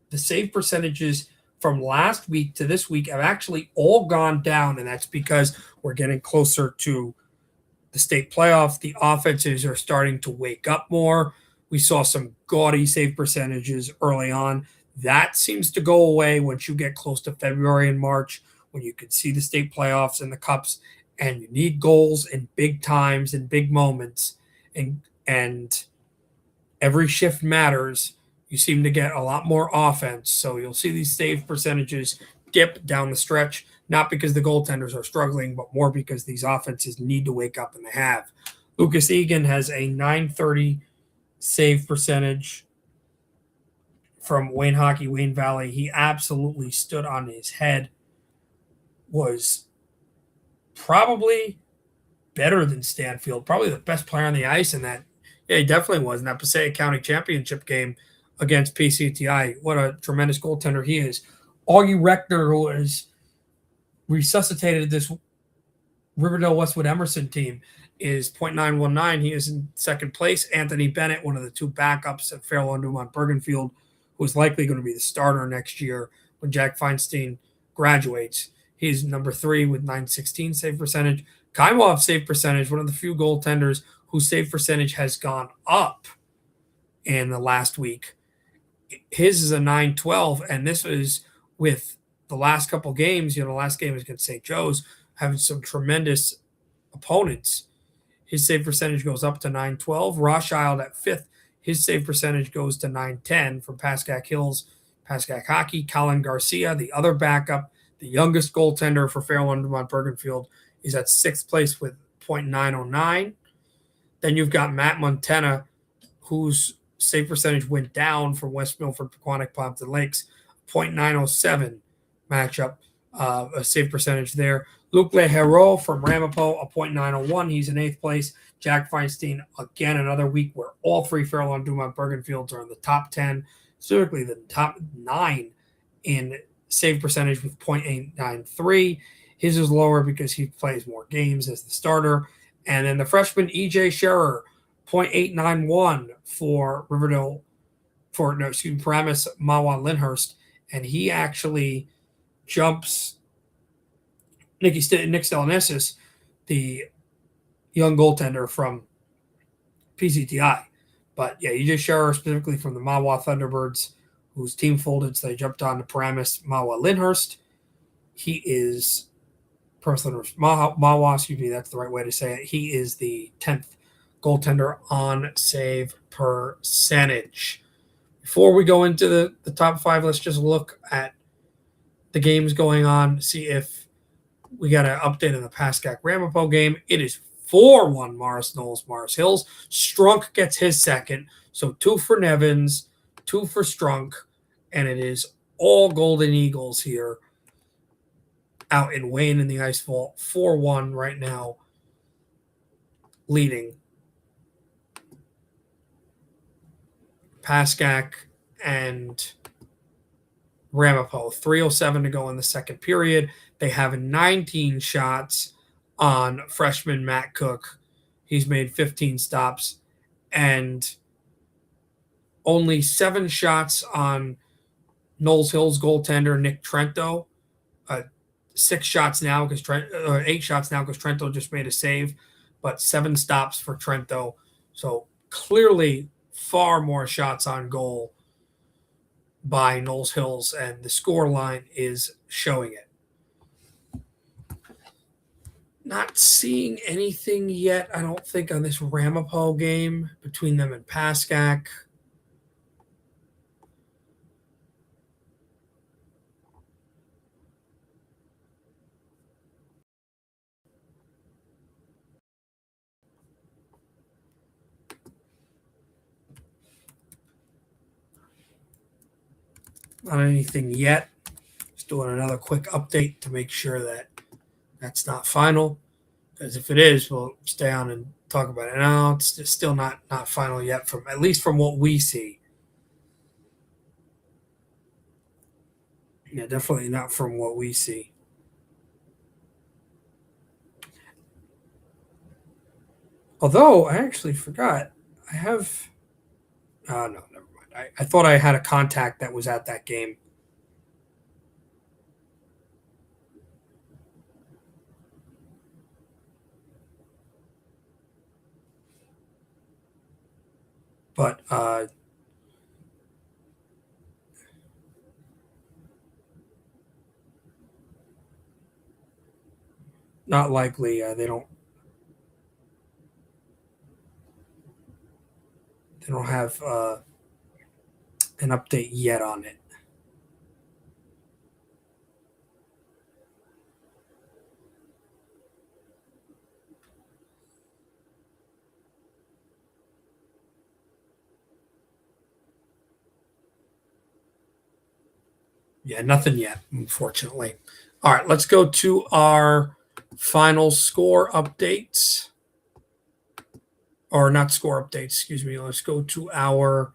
the save percentages from last week to this week have actually all gone down, and that's because we're getting closer to the state playoff. The offenses are starting to wake up more. We saw some gaudy save percentages early on. That seems to go away once you get close to February and March, when you can see the state playoffs and the cups, and you need goals in big times and big moments, and every shift matters. You seem to get a lot more offense, so you'll see these save percentages dip down the stretch, not because the goaltenders are struggling, but more because these offenses need to wake up, and they have. Lucas Egan has a .930 save percentage from Wayne Hockey, Wayne Valley. He absolutely stood on his head, was probably better than Stanfield, probably the best player on the ice in that. Yeah, he definitely was in that Passaic County Championship game against PCTI. What a tremendous goaltender he is. Augie Reckner, who has resuscitated this Riverdale Westwood Emerson team, is .919. He is in second place. Anthony Bennett, one of the two backups at Fairlawn Dumont Bergenfield, who is likely going to be the starter next year when Jack Feinstein graduates. He's number 3 with .916 save percentage. Kaimov save percentage, one of the few goaltenders whose save percentage has gone up in the last week. His is a .912, and this is with the last couple games. The last game is against St. Joe's, having some tremendous opponents. His save percentage goes up to .912. Rothschild at 5th. His save percentage goes to .910 from Pascack Hills, Pascack Hockey. Colin Garcia, the other backup, the youngest goaltender for Fairlawn Dumont Bergenfield, is at 6th place with .909. Then you've got Matt Montana, whose save percentage went down from West Milford, Pequannock, Pompton Lakes, .907 matchup, a save percentage there. Luc Lehero from Ramapo, a .901. He's in 8th place. Jack Feinstein, again, another week where all 3 Fairlawn Dumont Bergenfields are in the top 10, specifically the top 9 in save percentage with .893. His is lower because he plays more games as the starter. And then the freshman EJ Scherer, .891 for Riverdale, Paramus Mawa Lyndhurst. And he actually jumps Nick Stelinesis, the young goaltender from PCTI. But yeah, EJ Scherer specifically from the Mawa Thunderbirds, whose team folded, so they jumped on to Paramus Mawa Lyndhurst. He is Mawa, excuse me, that's the right way to say it. He is the 10th goaltender on save percentage. Before we go into the top 5, let's just look at the games going on, see if we got an update on the Pascack Ramapo game. It is 4-1 Morris Knowles, Morris Hills. Strunk gets his second. So 2 for Nevins, 2 for Strunk, and it is all Golden Eagles here out in Wayne in the Ice Vault. 4-1 right now, leading Pascack and Ramapo. 3:07 to go in the second period. They have 19 shots on freshman Matt Cook. He's made 15 stops and only 7 shots on Knowles Hill's goaltender Nick Trento. 6 shots now because 8 shots now because Trento just made a save, but 7 stops for Trento. So clearly far more shots on goal by Knowles Hills, and the score line is showing it. Not seeing anything yet, I don't think, on this Ramapo game between them and Pascack. Not anything yet. Just doing another quick update to make sure that that's not final. Because if it is, we'll stay on and talk about it. No, it's still not final yet, from at least from what we see. Yeah, definitely not from what we see. Although I actually forgot, I have. No, never mind. I thought I had a contact that was at that game. But not likely. They don't have an update yet on it. Yeah, nothing yet, unfortunately. All right, let's go to our final score updates. Or not score updates, excuse me. Let's go to our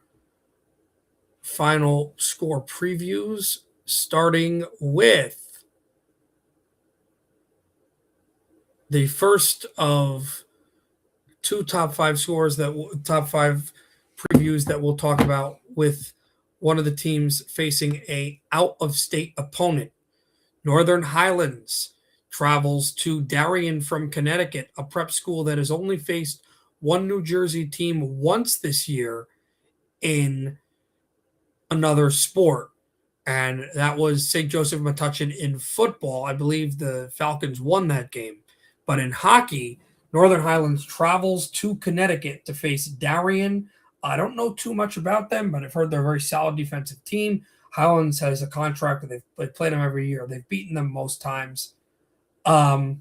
final score previews, starting with the first of 2 top 5 scores top 5 previews that we'll talk about, with one of the teams facing a out of state opponent. Northern Highlands travels to Darien from Connecticut, a prep school that has only faced one New Jersey team once this year in another sport, and that was St. Joseph Metuchen in football. I believe the Falcons won that game. But in hockey, Northern Highlands travels to Connecticut to face Darien. I don't know too much about them, but I've heard they're a very solid defensive team. Highlands has a contract that they've played them every year. They've beaten them most times. Highlands,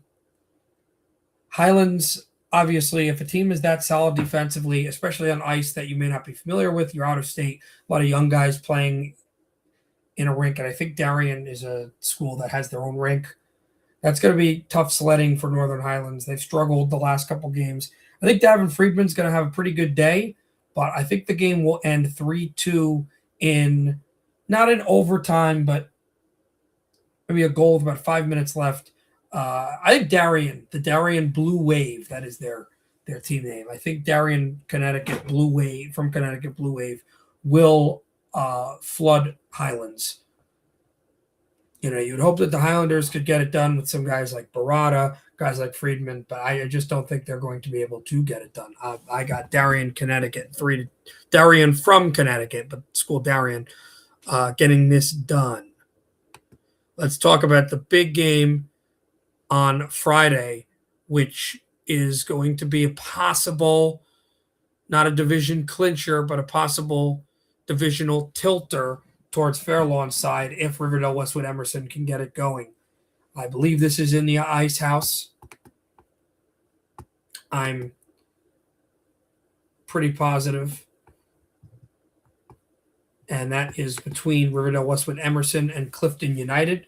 obviously, if a team is that solid defensively, especially on ice that you may not be familiar with, you're out of state. A lot of young guys playing in a rink, and I think Darien is a school that has their own rink. That's going to be tough sledding for Northern Highlands. They've struggled the last couple games. I think Davin Friedman's going to have a pretty good day, but I think the game will end 3-2 in not in overtime, but maybe a goal with about 5 minutes left. I think Darien, the Darien Blue Wave, that is their team name. I think Darien, Connecticut Blue Wave, from Connecticut Blue Wave, will flood Highlands. You know, you'd hope that the Highlanders could get it done with some guys like Barada, guys like Friedman, but I just don't think they're going to be able to get it done. I got Darien, Connecticut, Darien from Connecticut, but school Darien, getting this done. Let's talk about the big game on Friday, which is going to be a possible, not a division clincher, but a possible divisional tilter towards Fairlawn's side if Riverdale Westwood Emerson can get it going. I believe this is in the Ice House. I'm pretty positive. And that is between Riverdale Westwood Emerson and Clifton United.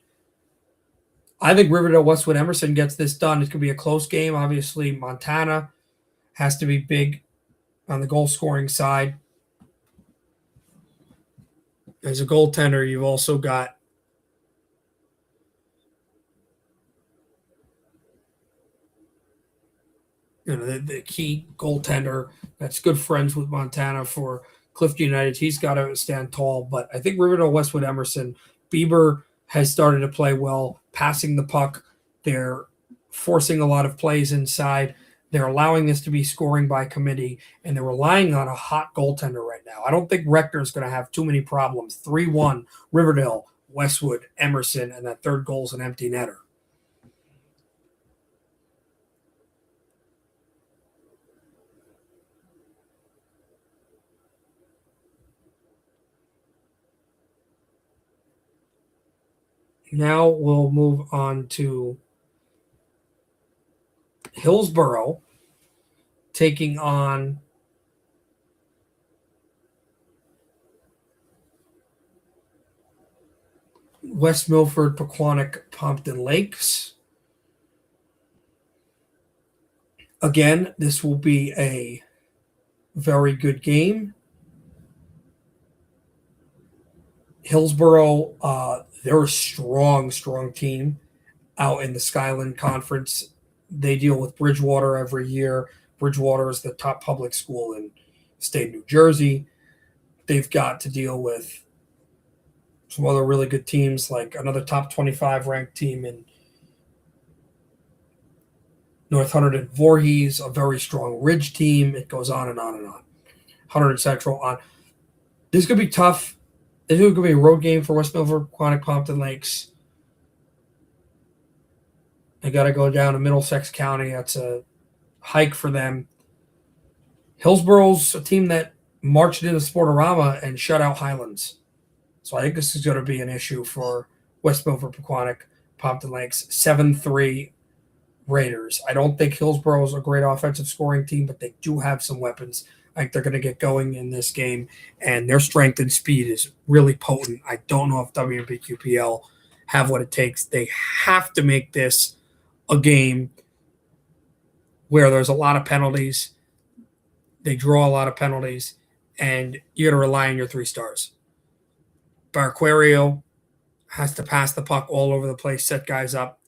I think Riverdale Westwood Emerson gets this done. It could be a close game. Obviously, Montana has to be big on the goal scoring side. As a goaltender, you've also got the key goaltender that's good friends with Montana for Clifton United. He's got to stand tall. But I think Riverdale Westwood Emerson, Bieber has started to play well, passing the puck. They're forcing a lot of plays inside. They're allowing this to be scoring by committee, and they're relying on a hot goaltender right now. I don't think Rector is going to have too many problems. 3-1, Riverdale, Westwood, Emerson, and that third goal is an empty netter. Now we'll move on to Hillsborough taking on West Milford, Pequannock, Pompton Lakes. Again, this will be a very good game. Hillsborough, they're a strong team out in the Skyland Conference. They deal with Bridgewater every year. Bridgewater is the top public school in state New Jersey. They've got to deal with some other really good teams, like another top 25 ranked team in North Hunterdon Voorhees, a very strong Ridge team. It goes on and on and on. Hunterdon Central on. This is going to be tough. This is going to be a road game for West Milford, Pequannock, Pompton Lakes. They got to go down to Middlesex County. That's a hike for them. Hillsborough's a team that marched into Sportorama and shut out Highlands. So I think this is going to be an issue for West Milford, Pequannock, Pompton Lakes. 7-3 Raiders. I don't think Hillsborough is a great offensive scoring team, but they do have some weapons. I think they're going to get going in this game, and their strength and speed is really potent. I don't know if WBQPL have what it takes. They have to make this a game where there's a lot of penalties. They draw a lot of penalties, and you got to rely on your 3 stars. Barquario has to pass the puck all over the place, set guys up.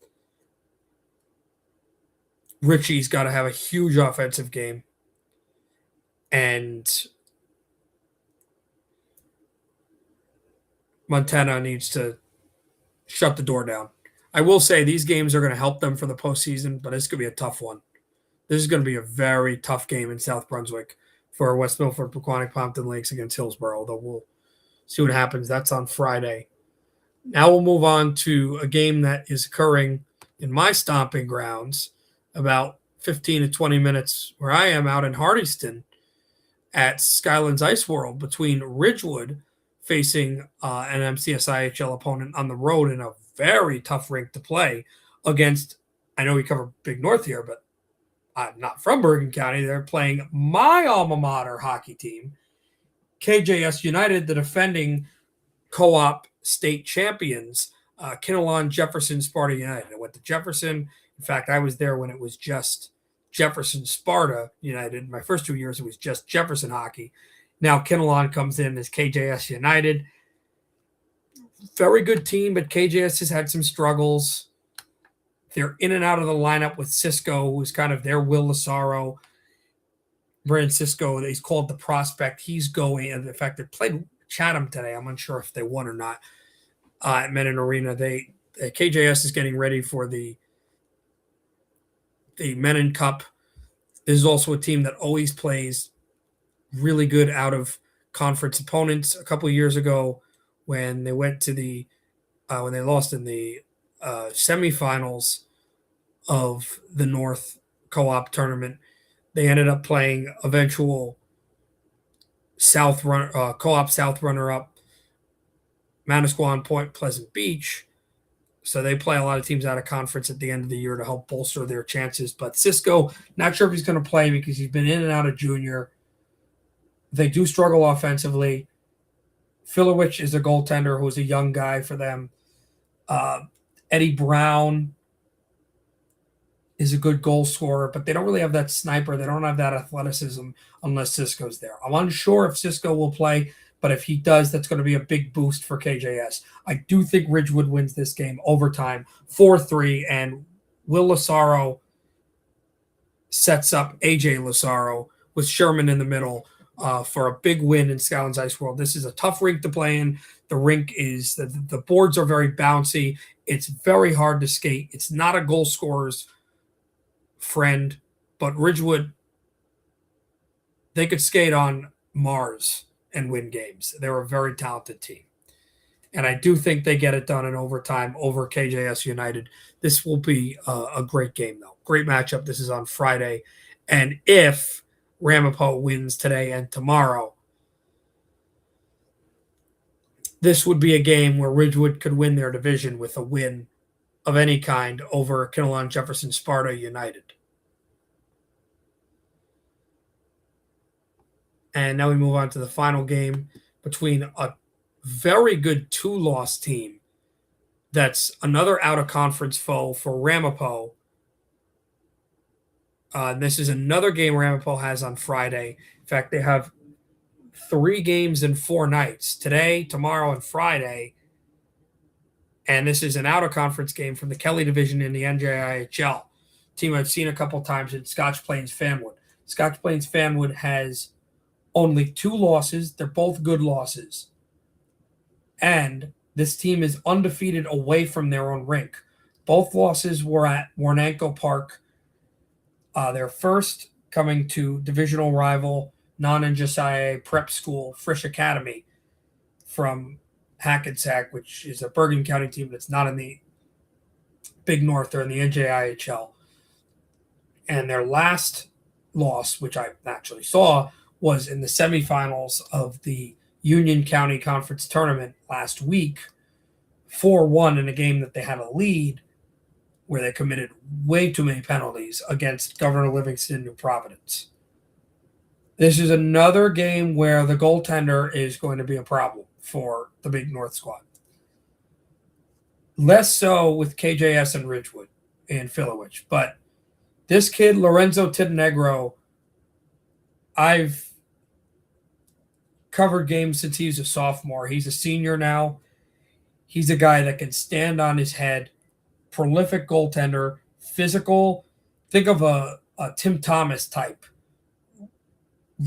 Richie's got to have a huge offensive game. And Montana needs to shut the door down. I will say these games are going to help them for the postseason, but it's going to be a tough one. This is going to be a very tough game in South Brunswick for West Milford, Pequannock, Pompton Lakes against Hillsborough, though we'll see what happens. That's on Friday. Now we'll move on to a game that is occurring in my stomping grounds, about 15 to 20 minutes where I am out in Hardyston at Skylands Ice World, between Ridgewood facing an MCSIHL opponent on the road in a very tough rink to play against. I know we cover Big North here, but I'm not from Bergen County. They're playing my alma mater hockey team, KJS United, the defending co-op state champions, Kinnelon Jefferson Sparta United. I went to Jefferson. In fact, I was there when it was just Jefferson Sparta United. My first 2 years, it was just Jefferson hockey. Now Kinnelon comes in as KJS United. Very good team, but KJS has had some struggles. They're in and out of the lineup with Cisco, who's kind of their Will Lazaro. Brandon Cisco, he's called the prospect. He's going, and in fact, they played Chatham today. I'm unsure if they won or not at Menin Arena. KJS is getting ready for the Menin Cup. This is also a team that always plays really good out of conference opponents. A couple of years ago, when they went to when they lost in the semifinals of the North Co-op tournament, they ended up playing eventual Co-op South runner-up Manasquan, Point Pleasant Beach. So they play a lot of teams out of conference at the end of the year to help bolster their chances. But Cisco, not sure if he's going to play because he's been in and out of junior. They do struggle offensively. Filowich is a goaltender who's a young guy for them. Eddie Brown is a good goal scorer, but they don't really have that sniper. They don't have that athleticism unless Cisco's there. I'm unsure if Cisco will play. But if he does, that's going to be a big boost for KJS. I do think Ridgewood wins this game overtime 4-3, and Will Lazaro sets up AJ Lazaro with Sherman in the middle for a big win in Scoutlands Ice World. This is a tough rink to play in. The rink is the boards are very bouncy. It's very hard to skate. It's not a goal scorer's friend, but Ridgewood, they could skate on Mars and win games. They're a very talented team. And I do think they get it done in overtime over KJS United. This will be a great game, though. Great matchup. This is on Friday. And if Ramapo wins today and tomorrow, this would be a game where Ridgewood could win their division with a win of any kind over Kinnelon Jefferson Sparta United. And now we move on to the final game between a very good 2-loss team that's another out-of-conference foe for Ramapo. This is another game Ramapo has on Friday. In fact, they have 3 games in 4 nights, today, tomorrow, and Friday. And this is an out-of-conference game from the Kelly division in the NJIHL. Team I've seen a couple times in Scotch Plains Fanwood. Scotch Plains Fanwood has only 2 losses. They're both good losses. And this team is undefeated away from their own rink. Both losses were at Warnanko Park. Their first coming to divisional rival non-NJSIA prep school, Frisch Academy, from Hackensack, which is a Bergen County team that's not in the Big North or in the NJIHL. And their last loss, which I actually saw, was in the semifinals of the Union County Conference Tournament last week, 4-1 in a game that they had a lead, where they committed way too many penalties against Governor Livingston New Providence. This is another game where the goaltender is going to be a problem for the Big North squad. Less so with KJS and Ridgewood and Philowich. But this kid, Lorenzo Tidinegro, I've covered games since he was a sophomore. He's a senior now. He's a guy that can stand on his head. Prolific goaltender, physical. Think of a Tim Thomas type.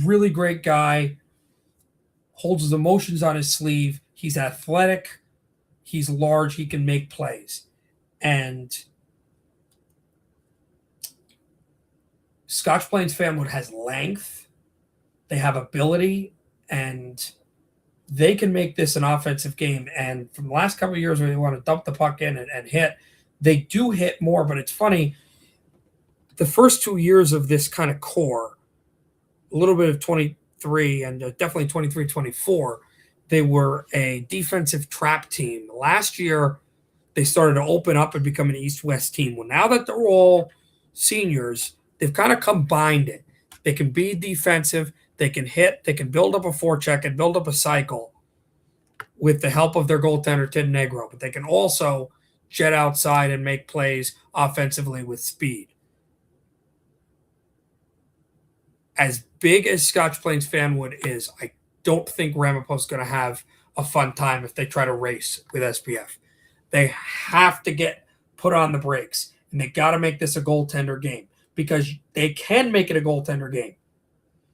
Really great guy. Holds his emotions on his sleeve. He's athletic. He's large. He can make plays. And Scotch Plains Fanwood has length. They have ability. And they can make this an offensive game. And from the last couple of years where they want to dump the puck in and hit, they do hit more. But it's funny, the first 2 years of this kind of core, a little bit of 23 and definitely 23-24, they were a defensive trap team. Last year, they started to open up and become an East-West team. Well, now that they're all seniors, they've kind of combined it. They can be defensive. They can hit, they can build up a forecheck and build up a cycle with the help of their goaltender, Tidinegro. But they can also jet outside and make plays offensively with speed. As big as Scotch Plains Fanwood is, I don't think Ramapo's going to have a fun time if they try to race with SPF. They have to get put on the brakes, and they got to make this a goaltender game because they can make it a goaltender game.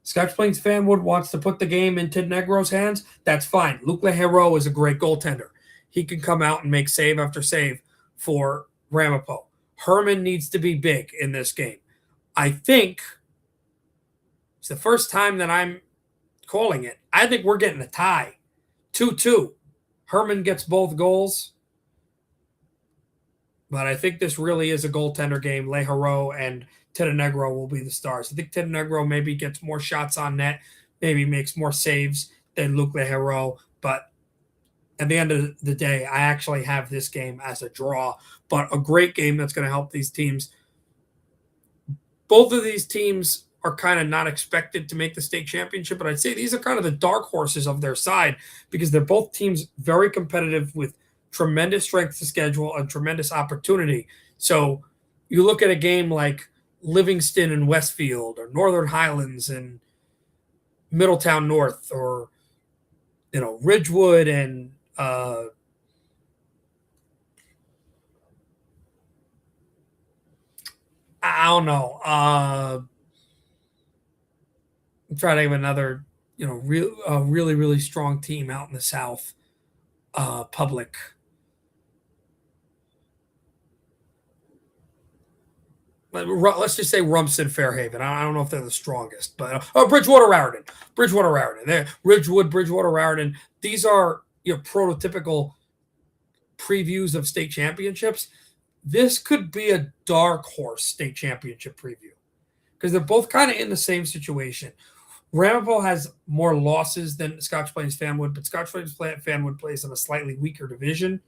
Scotch Plains Fanwood wants to put the game in Tidnegro's hands. That's fine. Luc Leheroux is a great goaltender. He can come out and make save after save for Ramapo. Herman needs to be big in this game. I think it's the first time that I'm calling it. I think we're getting a tie. 2-2. Herman gets both goals. But I think this really is a goaltender game. Leheroux and Tidinegro will be the stars. I think Tidinegro maybe gets more shots on net, maybe makes more saves than Luc Leheroux. But at the end of the day, I actually have this game as a draw. But a great game that's going to help these teams. Both of these teams are kind of not expected to make the state championship, but I'd say these are kind of the dark horses of their side because they're both teams very competitive with tremendous strength to schedule and tremendous opportunity. So you look at a game like Livingston and Westfield or Northern Highlands and Middletown North or Ridgewood and I don't know. I'm trying to think of another, really, really strong team out in the South. Public. Let's just say Rumson, Fairhaven. I don't know if they're the strongest, but Bridgewater, Raritan. There, Ridgewood, Bridgewater, Raritan. These are prototypical previews of state championships. This could be a dark horse state championship preview because they're both kind of in the same situation. Ramapo has more losses than Scotch Plains Fanwood, but Scotch Plains Fanwood plays in a slightly weaker division.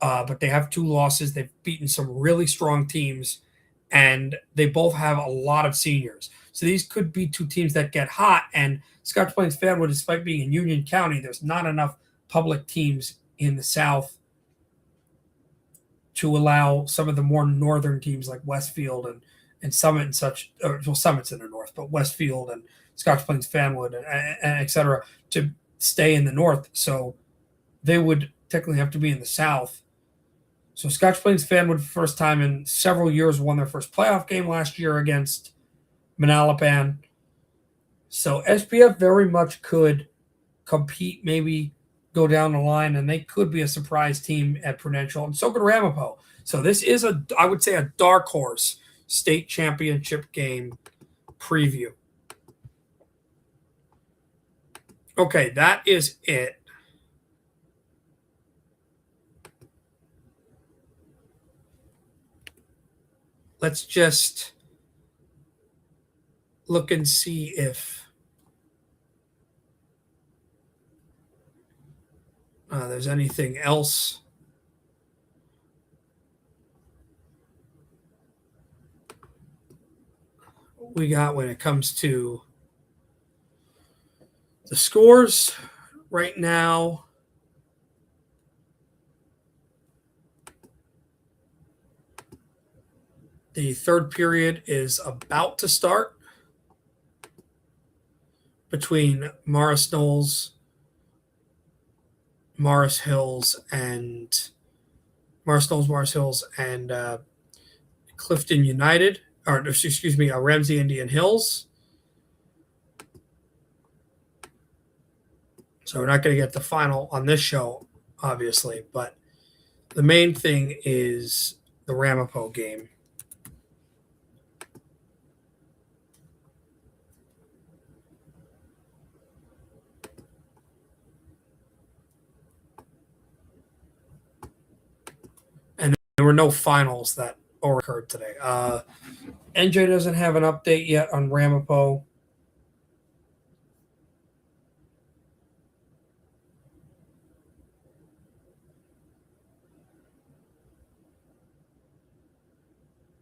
But they have 2 losses. They've beaten some really strong teams, and they both have a lot of seniors. So these could be 2 teams that get hot. And Scotch Plains Fanwood, despite being in Union County, there's not enough public teams in the South to allow some of the more northern teams like Westfield and Summit and such. Summit's in the north, but Westfield and Scotch Plains Fanwood and et cetera to stay in the north. So they would technically have to be in the South. So Scotch Plains Fanwood, first time in several years, won their first playoff game last year against Manalapan. So SPF very much could compete, maybe go down the line, and they could be a surprise team at Prudential, and so could Ramapo. So this is I would say, a dark horse state championship game preview. Okay, that is it. Let's just look and see if there's anything else. We got when it comes to the scores right now. The third period is about to start between Morris Knolls, Morris Hills, and Clifton United, or excuse me, Ramsey Indian Hills. So we're not going to get the final on this show, obviously, but the main thing is the Ramapo game. And there were no finals that occurred today. NJ doesn't have an update yet on Ramapo.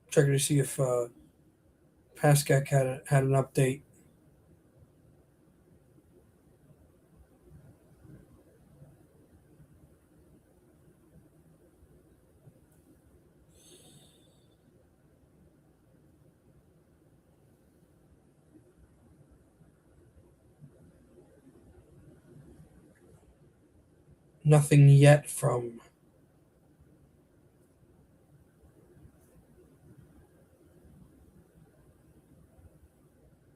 Checking to see if Pascack had an update. Nothing yet from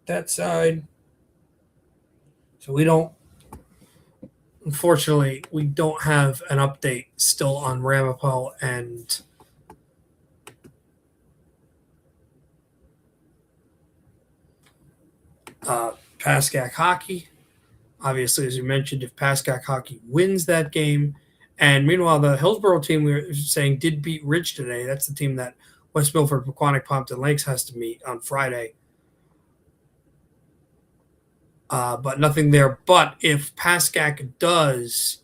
that side. So unfortunately, we don't have an update still on Ramapo and Pascack Hockey. Obviously, as you mentioned, if Pascack Hockey wins that game, and meanwhile, the Hillsborough team we were saying did beat Ridge today. That's the team that West Milford, Pequannock, Pompton Lakes has to meet on Friday. But nothing there. But if Pascack does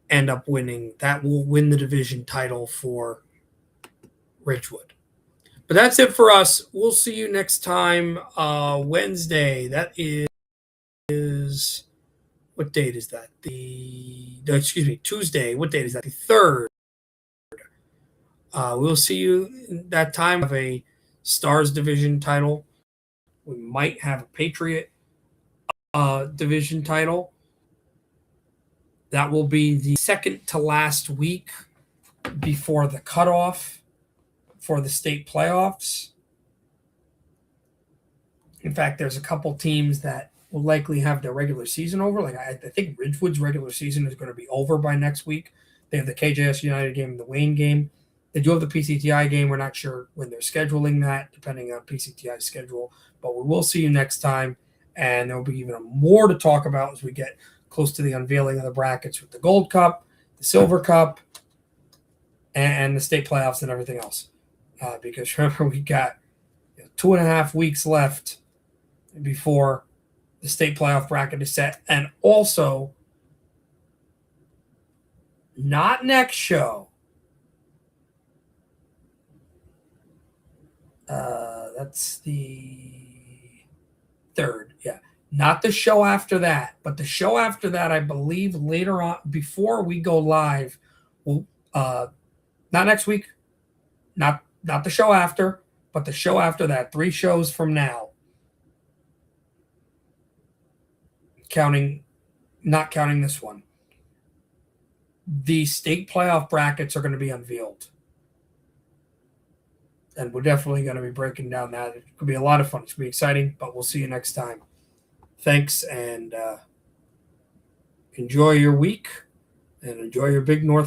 end up winning, that will win the division title for Ridgewood. But that's it for us. We'll see you next time, Wednesday. That is what date is that? Tuesday. What date is that? The 3rd. We'll see you that time. We have a Stars division title. We might have a Patriot division title. That will be the second to last week before the cutoff for the state playoffs. In fact, there's a couple teams that will likely have their regular season over. Like I think Ridgewood's regular season is going to be over by next week. They have the KJS United game and the Wayne game. They do have the PCTI game. We're not sure when they're scheduling that, depending on PCTI's schedule. But we will see you next time, and there will be even more to talk about as we get close to the unveiling of the brackets with the Gold Cup, the Silver Cup, and the state playoffs and everything else. Because remember, we got 2.5 weeks left before the state playoff bracket is set. And also, not next show. That's the 3rd. Yeah. Not the show after that, but the show after that, I believe later on, before we go live, we'll, not next week, not the show after, but the show after that, 3 shows from now. Not counting this one. The state playoff brackets are going to be unveiled. And we're definitely going to be breaking down that. It could be a lot of fun. It's going to be exciting, but we'll see you next time. Thanks, and enjoy your week, and enjoy your Big North.